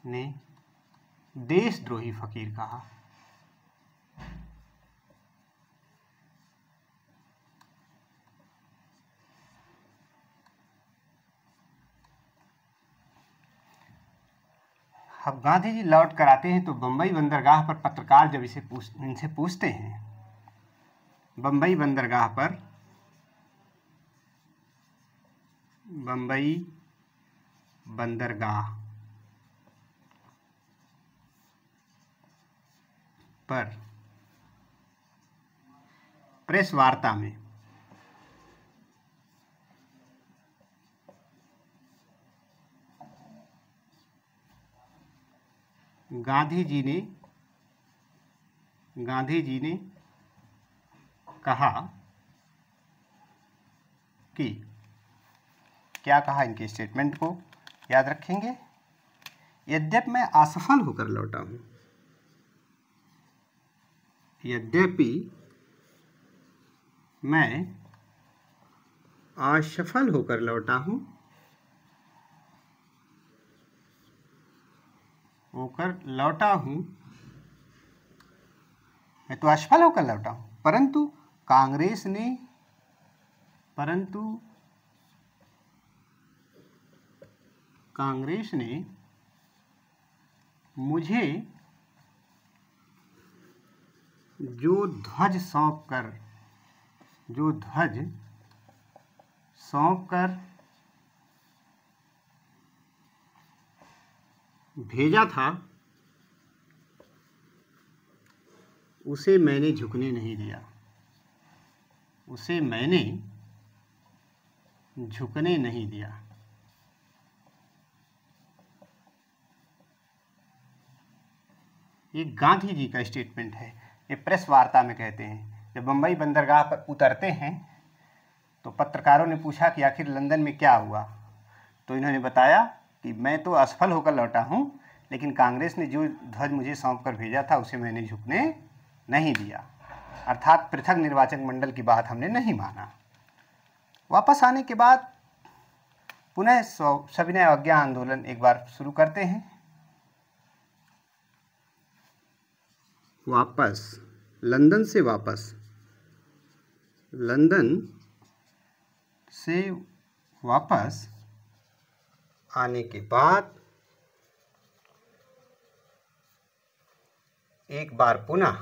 S1: ने देशद्रोही फकीर कहा। अब गांधी जी लौट कर आते हैं तो बम्बई बंदरगाह पर पत्रकार जब इनसे पूछते हैं, बम्बई बंदरगाह पर प्रेस वार्ता में गांधी जी ने कहा कि क्या कहा, इनके स्टेटमेंट को याद रखेंगे। यद्यपि मैं असफल होकर लौटा हूं, यद्यपि मैं असफल होकर लौटा हूं, मैं तो असफल होकर लौटा हूं, परंतु कांग्रेस ने मुझे जो ध्वज सौंप कर भेजा था उसे मैंने झुकने नहीं दिया। ये गांधी जी का स्टेटमेंट है। ये प्रेस वार्ता में कहते हैं। जब बम्बई बंदरगाह पर उतरते हैं तो पत्रकारों ने पूछा कि आखिर लंदन में क्या हुआ, तो इन्होंने बताया कि मैं तो असफल होकर लौटा हूँ, लेकिन कांग्रेस ने जो ध्वज मुझे सौंप कर भेजा था उसे मैंने झुकने नहीं दिया। अर्थात पृथक निर्वाचक मंडल की बात हमने नहीं माना। वापस आने के बाद पुनः सविनय अवज्ञा आंदोलन एक बार शुरू करते हैं। लंदन से वापस आने के बाद एक बार पुनः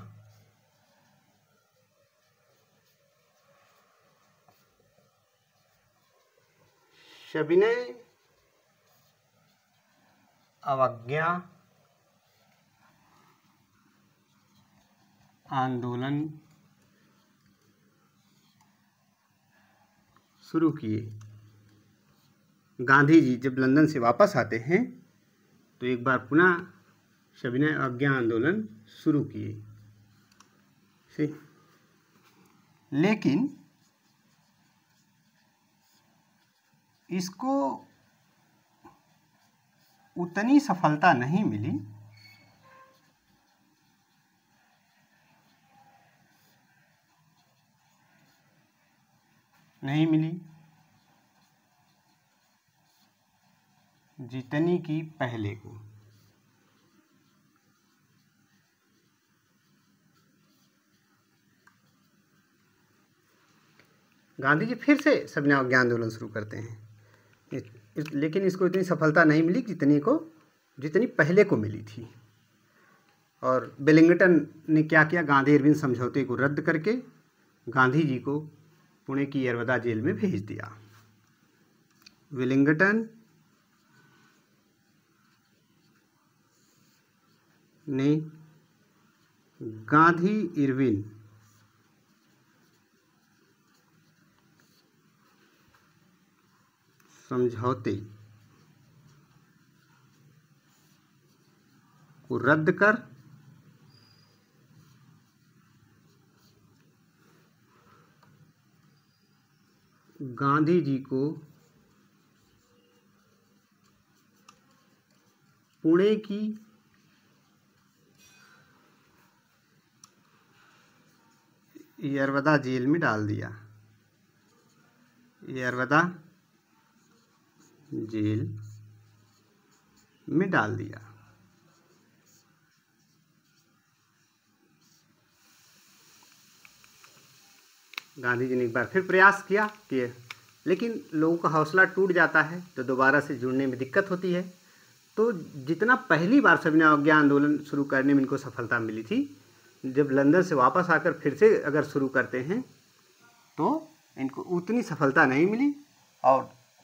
S1: सविनय अवज्ञा आंदोलन शुरू किए। गांधी जी जब लंदन से वापस आते हैं तो एक बार पुनः सविनय अवज्ञा आंदोलन शुरू किए। लेकिन इसको उतनी सफलता नहीं मिली जितनी की पहले को। गांधी जी फिर से सविनय अवज्ञा आंदोलन शुरू करते हैं, लेकिन इसको इतनी सफलता नहीं मिली जितनी पहले को मिली थी। और वेलिंगटन ने क्या किया, गांधी इरविन समझौते को रद्द करके गांधी जी को पुणे की यरवदा जेल में भेज दिया। वेलिंगटन ने गांधी इरविन समझौते को रद्द कर गांधी जी को पुणे की यरवदा जेल में डाल दिया। यरवदा जेल में डाल दिया। गांधी जी ने एक बार फिर प्रयास किया लेकिन लोगों का हौसला टूट जाता है तो दोबारा से जुड़ने में दिक्कत होती है। तो जितना पहली बार सविनय अवज्ञा आंदोलन शुरू करने में इनको सफलता मिली थी, जब लंदन से वापस आकर फिर से अगर शुरू करते हैं तो इनको उतनी सफलता नहीं मिली। और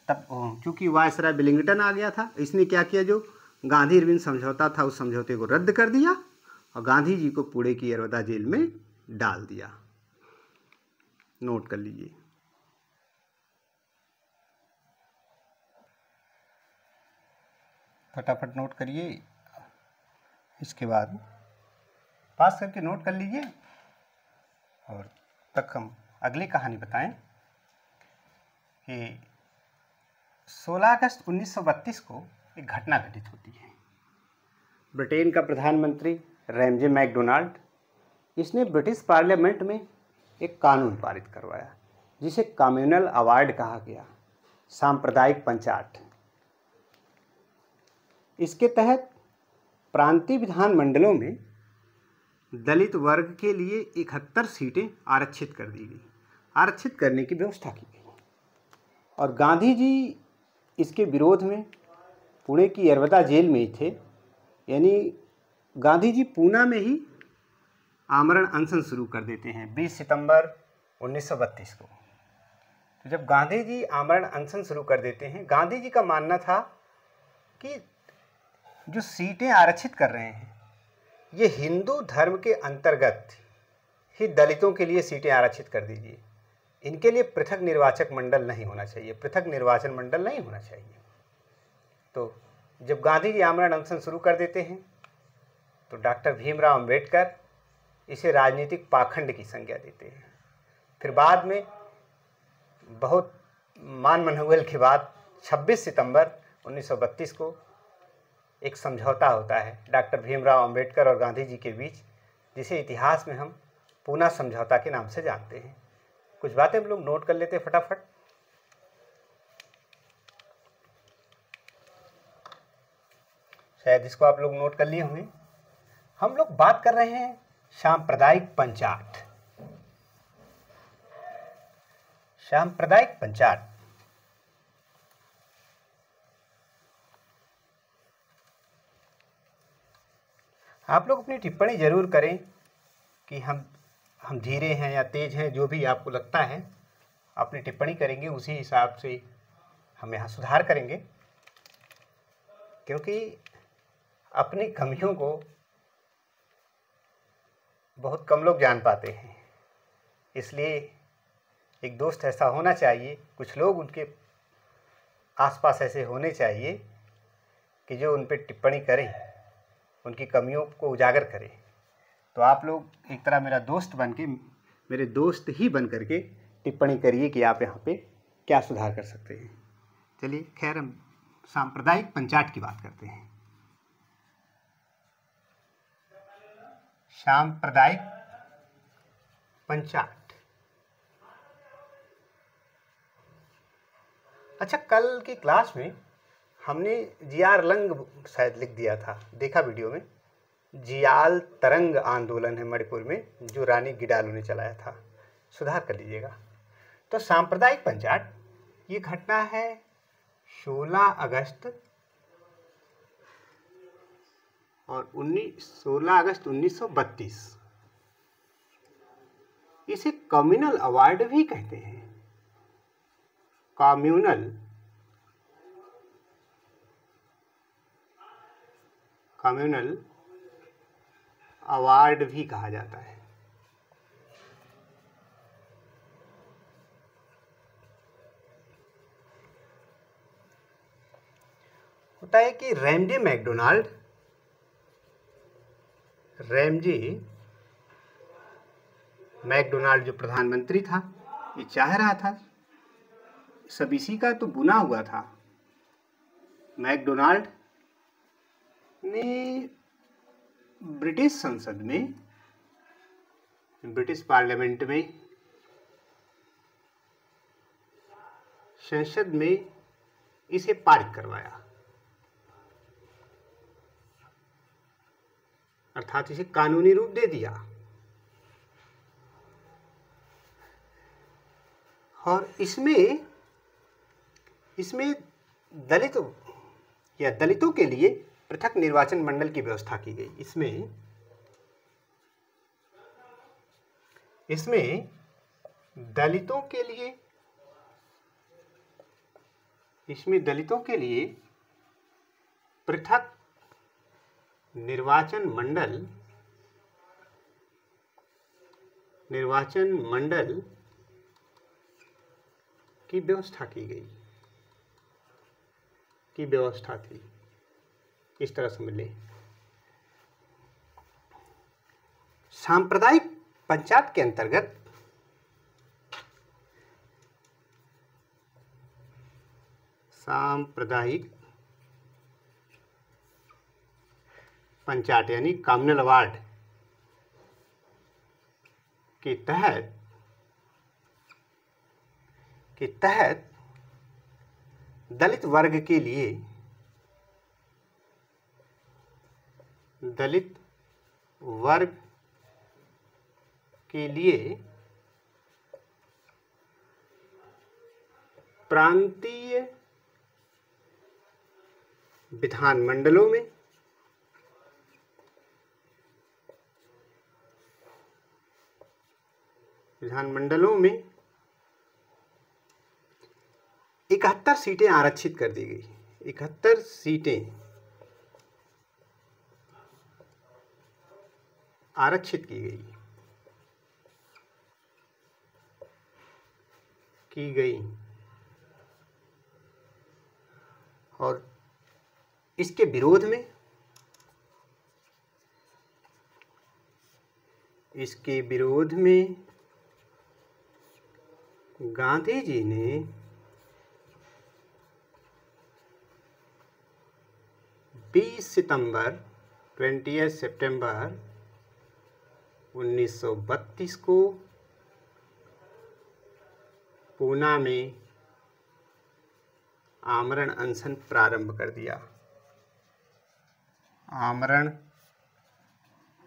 S1: तब चूँकि वायसराय वेलिंगटन आ गया था, इसने क्या किया, जो गांधी इरविन समझौता था उस समझौते को रद्द कर दिया और गांधी जी को पुणे की यरवदा जेल में डाल दिया। नोट कर लीजिए। फटाफट नोट करिए, इसके बाद पास करके नोट कर लीजिए और तक हम अगली कहानी बताएं कि 16 अगस्त 1932 को एक घटना घटित होती है। ब्रिटेन का प्रधानमंत्री रैमजे मैकडोनाल्ड, इसने ब्रिटिश पार्लियामेंट में एक कानून पारित करवाया जिसे कम्युनल अवार्ड कहा गया, सांप्रदायिक पंचाट। इसके तहत प्रांतीय विधानमंडलों में दलित वर्ग के लिए 71 सीटें आरक्षित कर दी गई, आरक्षित करने की व्यवस्था की गई। और गांधी जी इसके विरोध में पुणे की यरवदा जेल में ही थे, यानी गांधी जी पूना में ही आमरण अनशन शुरू कर देते हैं 20 सितंबर 1932 को। तो जब गांधी जी आमरण अनशन शुरू कर देते हैं, गांधी जी का मानना था कि जो सीटें आरक्षित कर रहे हैं ये हिंदू धर्म के अंतर्गत ही दलितों के लिए सीटें आरक्षित कर दीजिए, इनके लिए पृथक निर्वाचक मंडल नहीं होना चाहिए, पृथक निर्वाचन मंडल नहीं होना चाहिए। तो जब गांधी जी आमरण अनशन शुरू कर देते हैं तो डॉक्टर भीमराव अंबेडकर इसे राजनीतिक पाखंड की संज्ञा देते हैं। फिर बाद में बहुत मान मनहुअल के बाद 26 सितंबर 1932 को एक समझौता होता है डॉक्टर भीमराव अंबेडकर और गांधी जी के बीच, जिसे इतिहास में हम पूना समझौता के नाम से जानते हैं। कुछ बातें हम लोग नोट कर लेते हैं फटाफट। शायद इसको आप लोग नोट कर लिए होंगे। हम लोग बात कर रहे हैं सांप्रदायिक पंचाट। सांप्रदायिक पंचाट आप लोग अपनी टिप्पणी जरूर करें कि हम धीरे हैं या तेज हैं, जो भी आपको लगता है अपनी टिप्पणी करेंगे, उसी हिसाब से हम यहाँ सुधार करेंगे, क्योंकि अपनी कमियों को बहुत कम लोग जान पाते हैं। इसलिए एक दोस्त ऐसा होना चाहिए, कुछ लोग उनके आसपास ऐसे होने चाहिए कि जो उन पर टिप्पणी करें, उनकी कमियों को उजागर करें। तो आप लोग एक तरह मेरा दोस्त बन के, मेरे दोस्त ही बन करके टिप्पणी करिए कि आप यहाँ पे क्या सुधार कर सकते हैं। चलिए खैर, हम सांप्रदायिक पंचाट की बात करते हैं। सांप्रदायिक पंचाट। अच्छा, कल की क्लास में हमने जियाल तरंग शायद लिख दिया था, देखा वीडियो में। जियाल तरंग आंदोलन है मणिपुर में, जो रानी गिडालू ने चलाया था, सुधार कर लीजिएगा। तो सांप्रदायिक पंचाट ये घटना है 16 अगस्त और 16 अगस्त 1932। इसे कम्युनल अवार्ड भी कहते हैं, कम्युनल अवार्ड भी कहा जाता है। होता है कि रैमजे मैकडोनाल्ड जो प्रधानमंत्री था, ये चाह रहा था, सब इसी का तो बुना हुआ था। मैकडोनाल्ड ने ब्रिटिश संसद में, ब्रिटिश पार्लियामेंट में, संसद में इसे पारित करवाया, अर्थात इसे कानूनी रूप दे दिया। और इसमें दलितों या दलितों के लिए पृथक निर्वाचन मंडल की व्यवस्था की गई। इसमें दलितों के लिए पृथक निर्वाचन मंडल की व्यवस्था की गई, की व्यवस्था थी। इस तरह समझ लें। सांप्रदायिक पंचायत के अंतर्गत सांप्रदायिक पंचायत यानी कम्युनल अवार्ड के तहत दलित वर्ग के लिए प्रांतीय विधानमंडलों में विधानमंडलों में 71 सीटें आरक्षित कर दी गई। 71 सीटें आरक्षित की गई और इसके विरोध में गांधी जी ने 20 सितंबर 1932 को पूना में आमरण अनशन प्रारंभ कर दिया। आमरण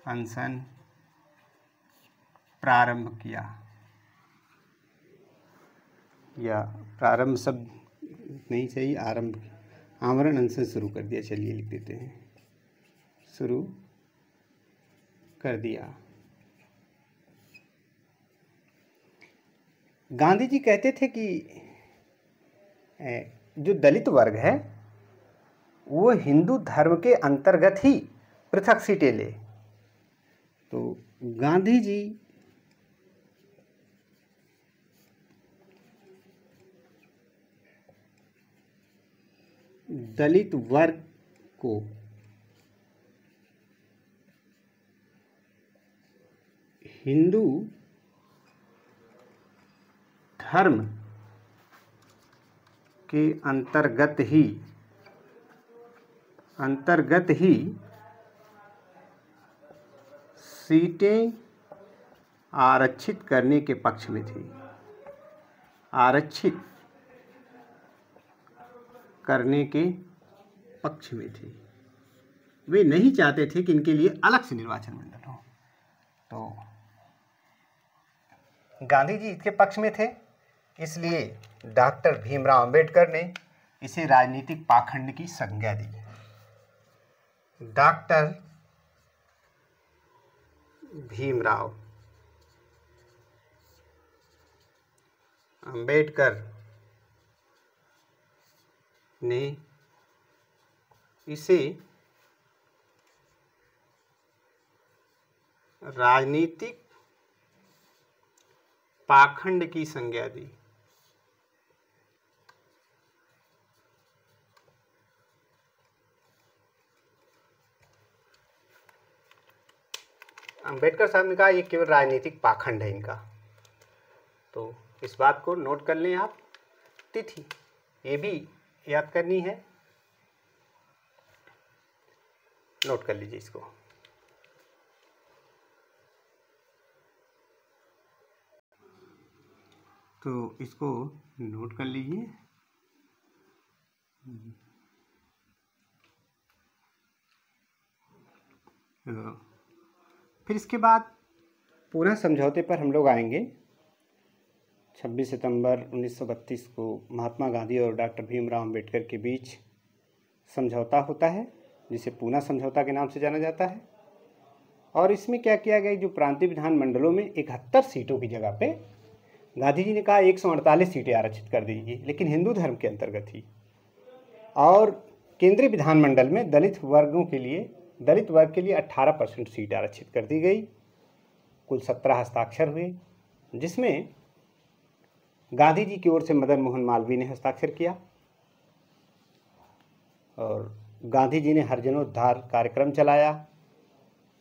S1: अनशन प्रारंभ किया, या प्रारंभ शब्द नहीं सही, आमरण अनशन शुरू कर दिया। चलिए लिख देते हैं, शुरू कर दिया। गांधी जी कहते थे कि जो दलित वर्ग है वो हिंदू धर्म के अंतर्गत ही पृथक सीटें ले। तो गांधी जी दलित वर्ग को हिंदू धर्म के अंतर्गत ही सीटें आरक्षित करने के पक्ष में थी। आरक्षित करने के पक्ष में थे। वे नहीं चाहते थे कि इनके लिए अलग से निर्वाचन मंडल हो। तो गांधी जी इसके पक्ष में थे, इसलिए डॉक्टर भीमराव अंबेडकर ने इसे राजनीतिक पाखंड की संज्ञा दी। डॉक्टर भीमराव अंबेडकर ने इसे राजनीतिक पाखंड की संज्ञा दी। अंबेडकर साहब ने कहा ये केवल राजनीतिक पाखंड है इनका। तो इस बात को नोट कर लें आप। तिथि ये भी याद करनी है, नोट कर लीजिए इसको। तो इसको नोट कर लीजिए। फिर इसके बाद पूना समझौते पर हम लोग आएंगे। 26 सितंबर 1932 को महात्मा गांधी और डॉक्टर भीमराव अंबेडकर के बीच समझौता होता है, जिसे पूना समझौता के नाम से जाना जाता है। और इसमें क्या किया गया, जो प्रांतीय विधानमंडलों में 71 सीटों की जगह पे गांधी जी ने कहा 148 सीटें आरक्षित कर दीजिए, लेकिन हिंदू धर्म के अंतर्गत ही। और केंद्रीय विधानमंडल में दलित वर्ग के लिए 18% सीट आरक्षित कर दी गई। कुल 17 हस्ताक्षर हुए, जिसमें गांधी जी की ओर से मदन मोहन मालवीय ने हस्ताक्षर किया और गांधी जी ने हरिजनोद्धार कार्यक्रम चलाया,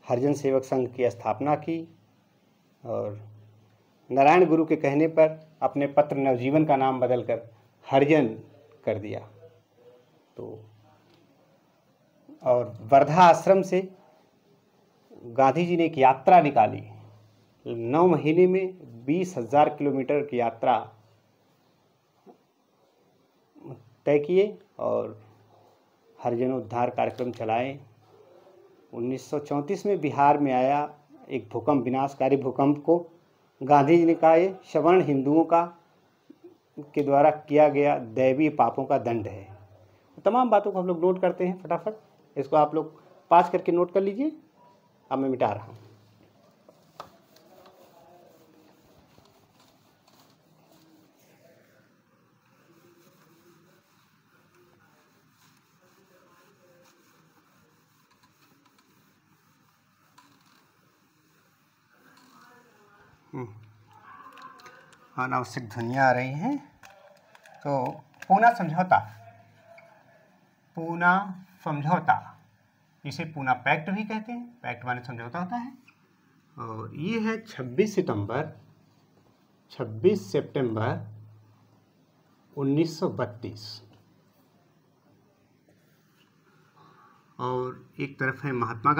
S1: हरिजन सेवक संघ की स्थापना की और नारायण गुरु के कहने पर अपने पत्र नवजीवन का नाम बदलकर हरिजन कर दिया। तो और वर्धा आश्रम से गांधी जी ने एक यात्रा निकाली। 9 महीने में 20,000 किलोमीटर की यात्रा तय किए और हरिजनोद्धार कार्यक्रम चलाए। 1934 में बिहार में आया एक भूकंप, विनाशकारी भूकंप को गांधी जी ने कहा ये सवर्ण हिंदुओं के द्वारा किया गया दैवीय पापों का दंड है। तमाम बातों को हम लोग नोट करते हैं फटाफट। इसको आप लोग पास करके नोट कर लीजिए। अब मैं मिटा रहा हूँ। अनावश्यक ध्वनियाँ आ रही हैं। तो पूना समझौता, पूना समझौता, इसे पूना पैक्ट भी कहते हैं। पैक्ट माने समझौता होता है। और ये है 26 सितंबर 1932। और एक तरफ है महात्मा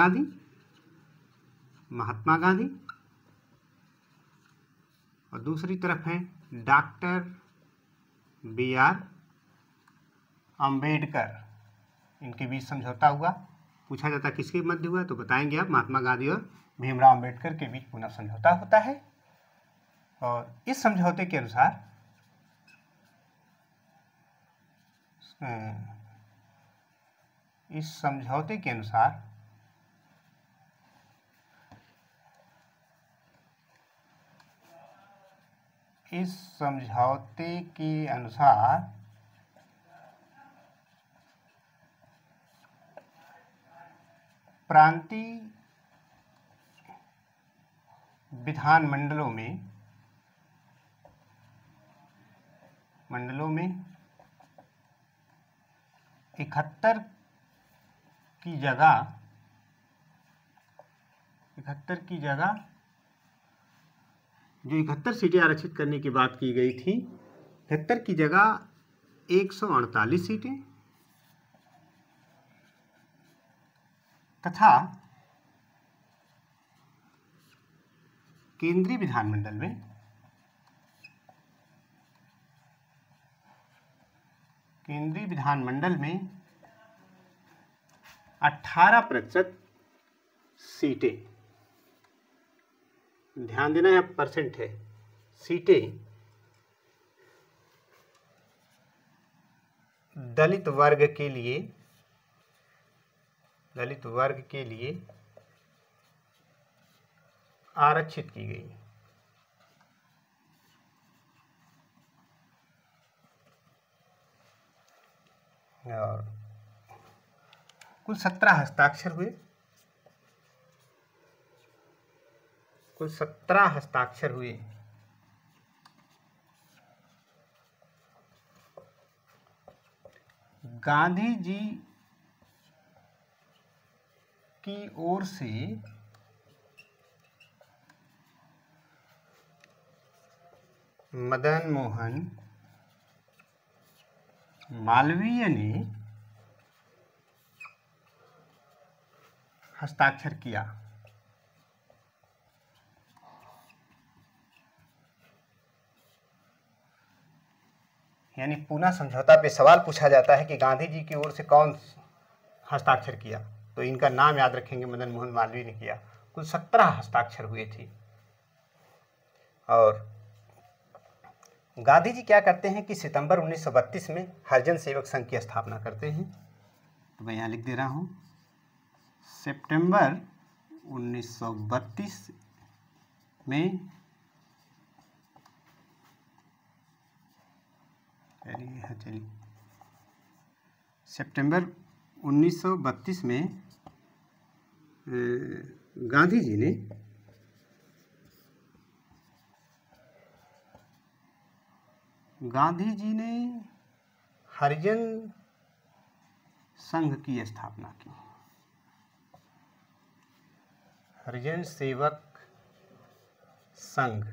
S1: गांधी और दूसरी तरफ है डॉक्टर B.R. अम्बेडकर। इनके बीच समझौता हुआ। पूछा जाता किसके मध्य हुआ तो बताएंगे आप, महात्मा गांधी और भीमराव अम्बेडकर के बीच पूना समझौता होता है। और इस समझौते के अनुसार इस समझौते के अनुसार प्रांतीय विधानमंडलों में 71 की जगह जो 71 सीटें आरक्षित करने की बात की गई थी, 71 की जगह 148 सीटें तथा केंद्रीय विधानमंडल में 18% सीटें, ध्यान देना यहाँ परसेंट है, सीटें दलित वर्ग के लिए आरक्षित की गई। और कुल 17 हस्ताक्षर हुए। गांधी जी की ओर से मदन मोहन मालवीय ने हस्ताक्षर किया। यानी पूना समझौता पे सवाल पूछा जाता है कि गांधी जी की ओर से कौन हस्ताक्षर किया, तो इनका नाम याद रखेंगे, मदन मोहन मालवीय ने किया। कुल 17 हस्ताक्षर हुए थे। और गांधी जी क्या करते हैं कि सितंबर 1932 में हरिजन सेवक संघ की स्थापना करते हैं। तो मैं यहाँ लिख दे रहा हूँ, सितंबर 1932 में सितंबर 1932 में गांधी जी ने हरिजन संघ की स्थापना की। हरिजन सेवक संघ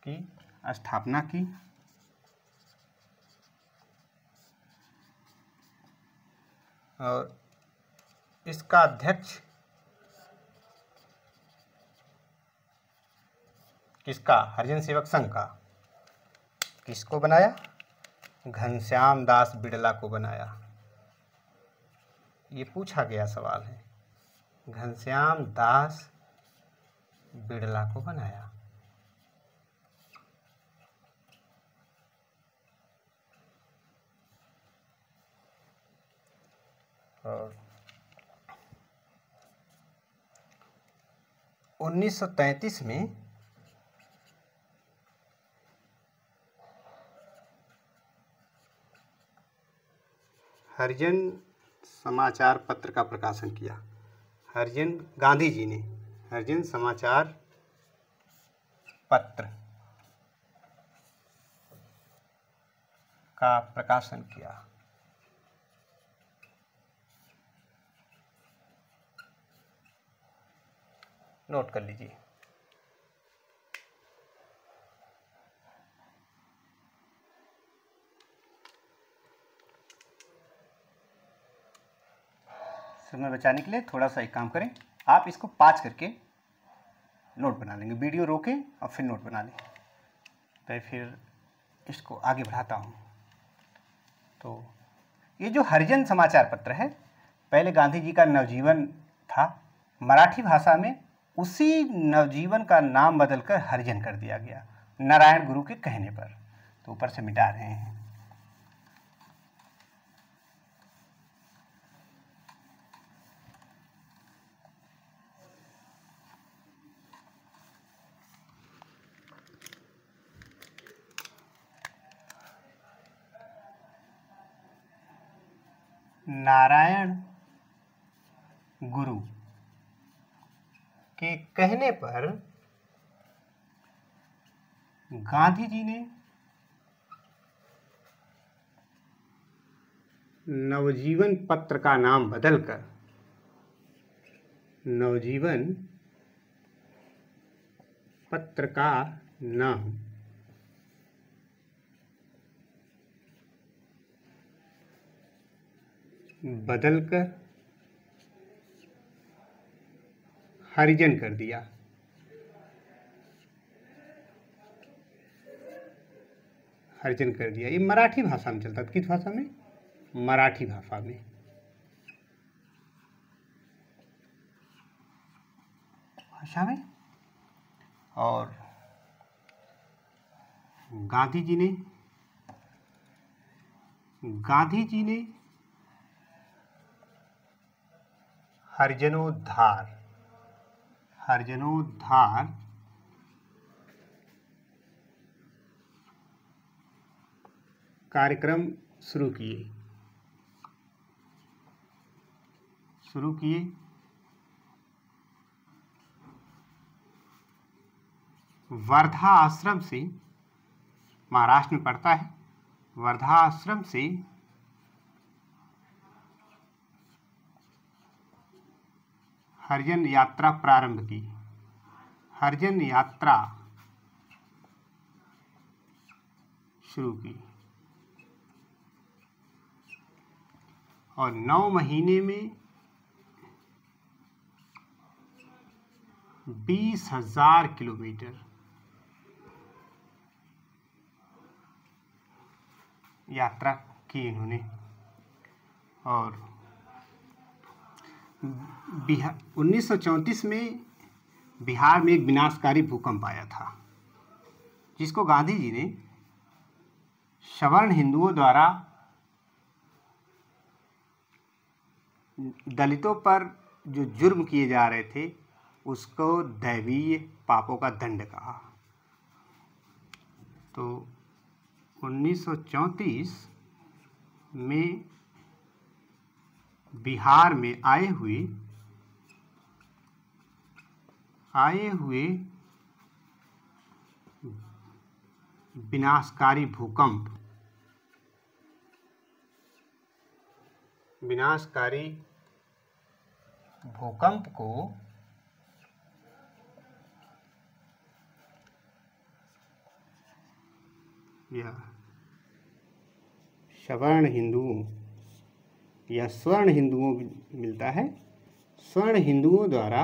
S1: की स्थापना की। और इसका अध्यक्ष किसका, हरिजन सेवक संघ का, किसको बनाया, घनश्याम दास बिड़ला को बनाया। ये पूछा गया सवाल है, घनश्याम दास बिड़ला को बनाया। और 1933 में हरिजन समाचार पत्र का प्रकाशन किया। गांधी जी ने हरिजन समाचार पत्र का प्रकाशन किया। नोट कर लीजिए। समय बचाने के लिए थोड़ा सा एक काम करें, आप इसको पाज करके नोट बना लेंगे, वीडियो रोकें और फिर नोट बना लें। तो फिर इसको आगे बढ़ाता हूँ। तो ये जो हरिजन समाचार पत्र है, पहले गांधी जी का नवजीवन था, मराठी भाषा में उसी नवजीवन का नाम बदलकर हरिजन कर दिया गया, नारायण गुरु के कहने पर। तो ऊपर से मिटा रहे हैं। नारायण गुरु के कहने पर गांधी जी ने नवजीवन पत्र का नाम बदलकर नवजीवन पत्र का नाम बदलकर हरिजन कर दिया। हरिजन कर दिया। ये मराठी भाषा में चलता था। किस भाषा में? मराठी भाषा में। और गांधी जी ने हरिजनोद्धार कार्यक्रम शुरू किए। वर्धा आश्रम से, महाराष्ट्र में पड़ता है, वर्धा आश्रम से हरिजन यात्रा प्रारंभ की। हरिजन यात्रा शुरू की और 9 महीने में 20,000 किलोमीटर यात्रा की इन्होंने। और 1934 में बिहार में एक विनाशकारी भूकंप आया था, जिसको गांधी जी ने सवर्ण हिंदुओं द्वारा दलितों पर जो जुर्म किए जा रहे थे उसको दैवीय पापों का दंड कहा। तो 1934 में बिहार में आए हुए विनाशकारी भूकंप को या सवर्ण हिंदुओं या स्वर्ण हिंदुओं मिलता है, स्वर्ण हिंदुओं द्वारा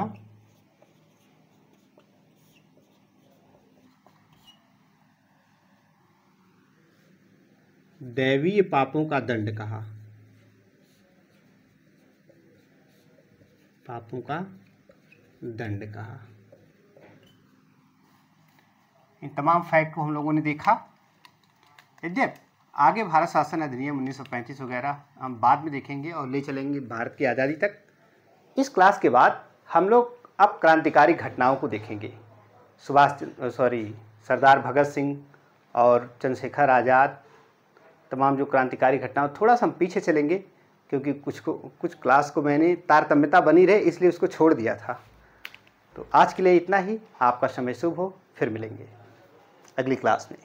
S1: दैवीय पापों का दंड कहा। इन तमाम फैक्ट को हम लोगों ने देखा। यद्यप आगे भारत शासन अधिनियम 1935 वगैरह हम बाद में देखेंगे और ले चलेंगे भारत की आज़ादी तक। इस क्लास के बाद हम लोग अब क्रांतिकारी घटनाओं को देखेंगे। सरदार भगत सिंह और चंद्रशेखर आज़ाद, तमाम जो क्रांतिकारी घटनाओं, थोड़ा सा हम पीछे चलेंगे क्योंकि कुछ क्लास को मैंने तारतम्यता बनी रहे इसलिए उसको छोड़ दिया था। तो आज के लिए इतना ही। आपका समय शुभ हो, फिर मिलेंगे अगली क्लास में।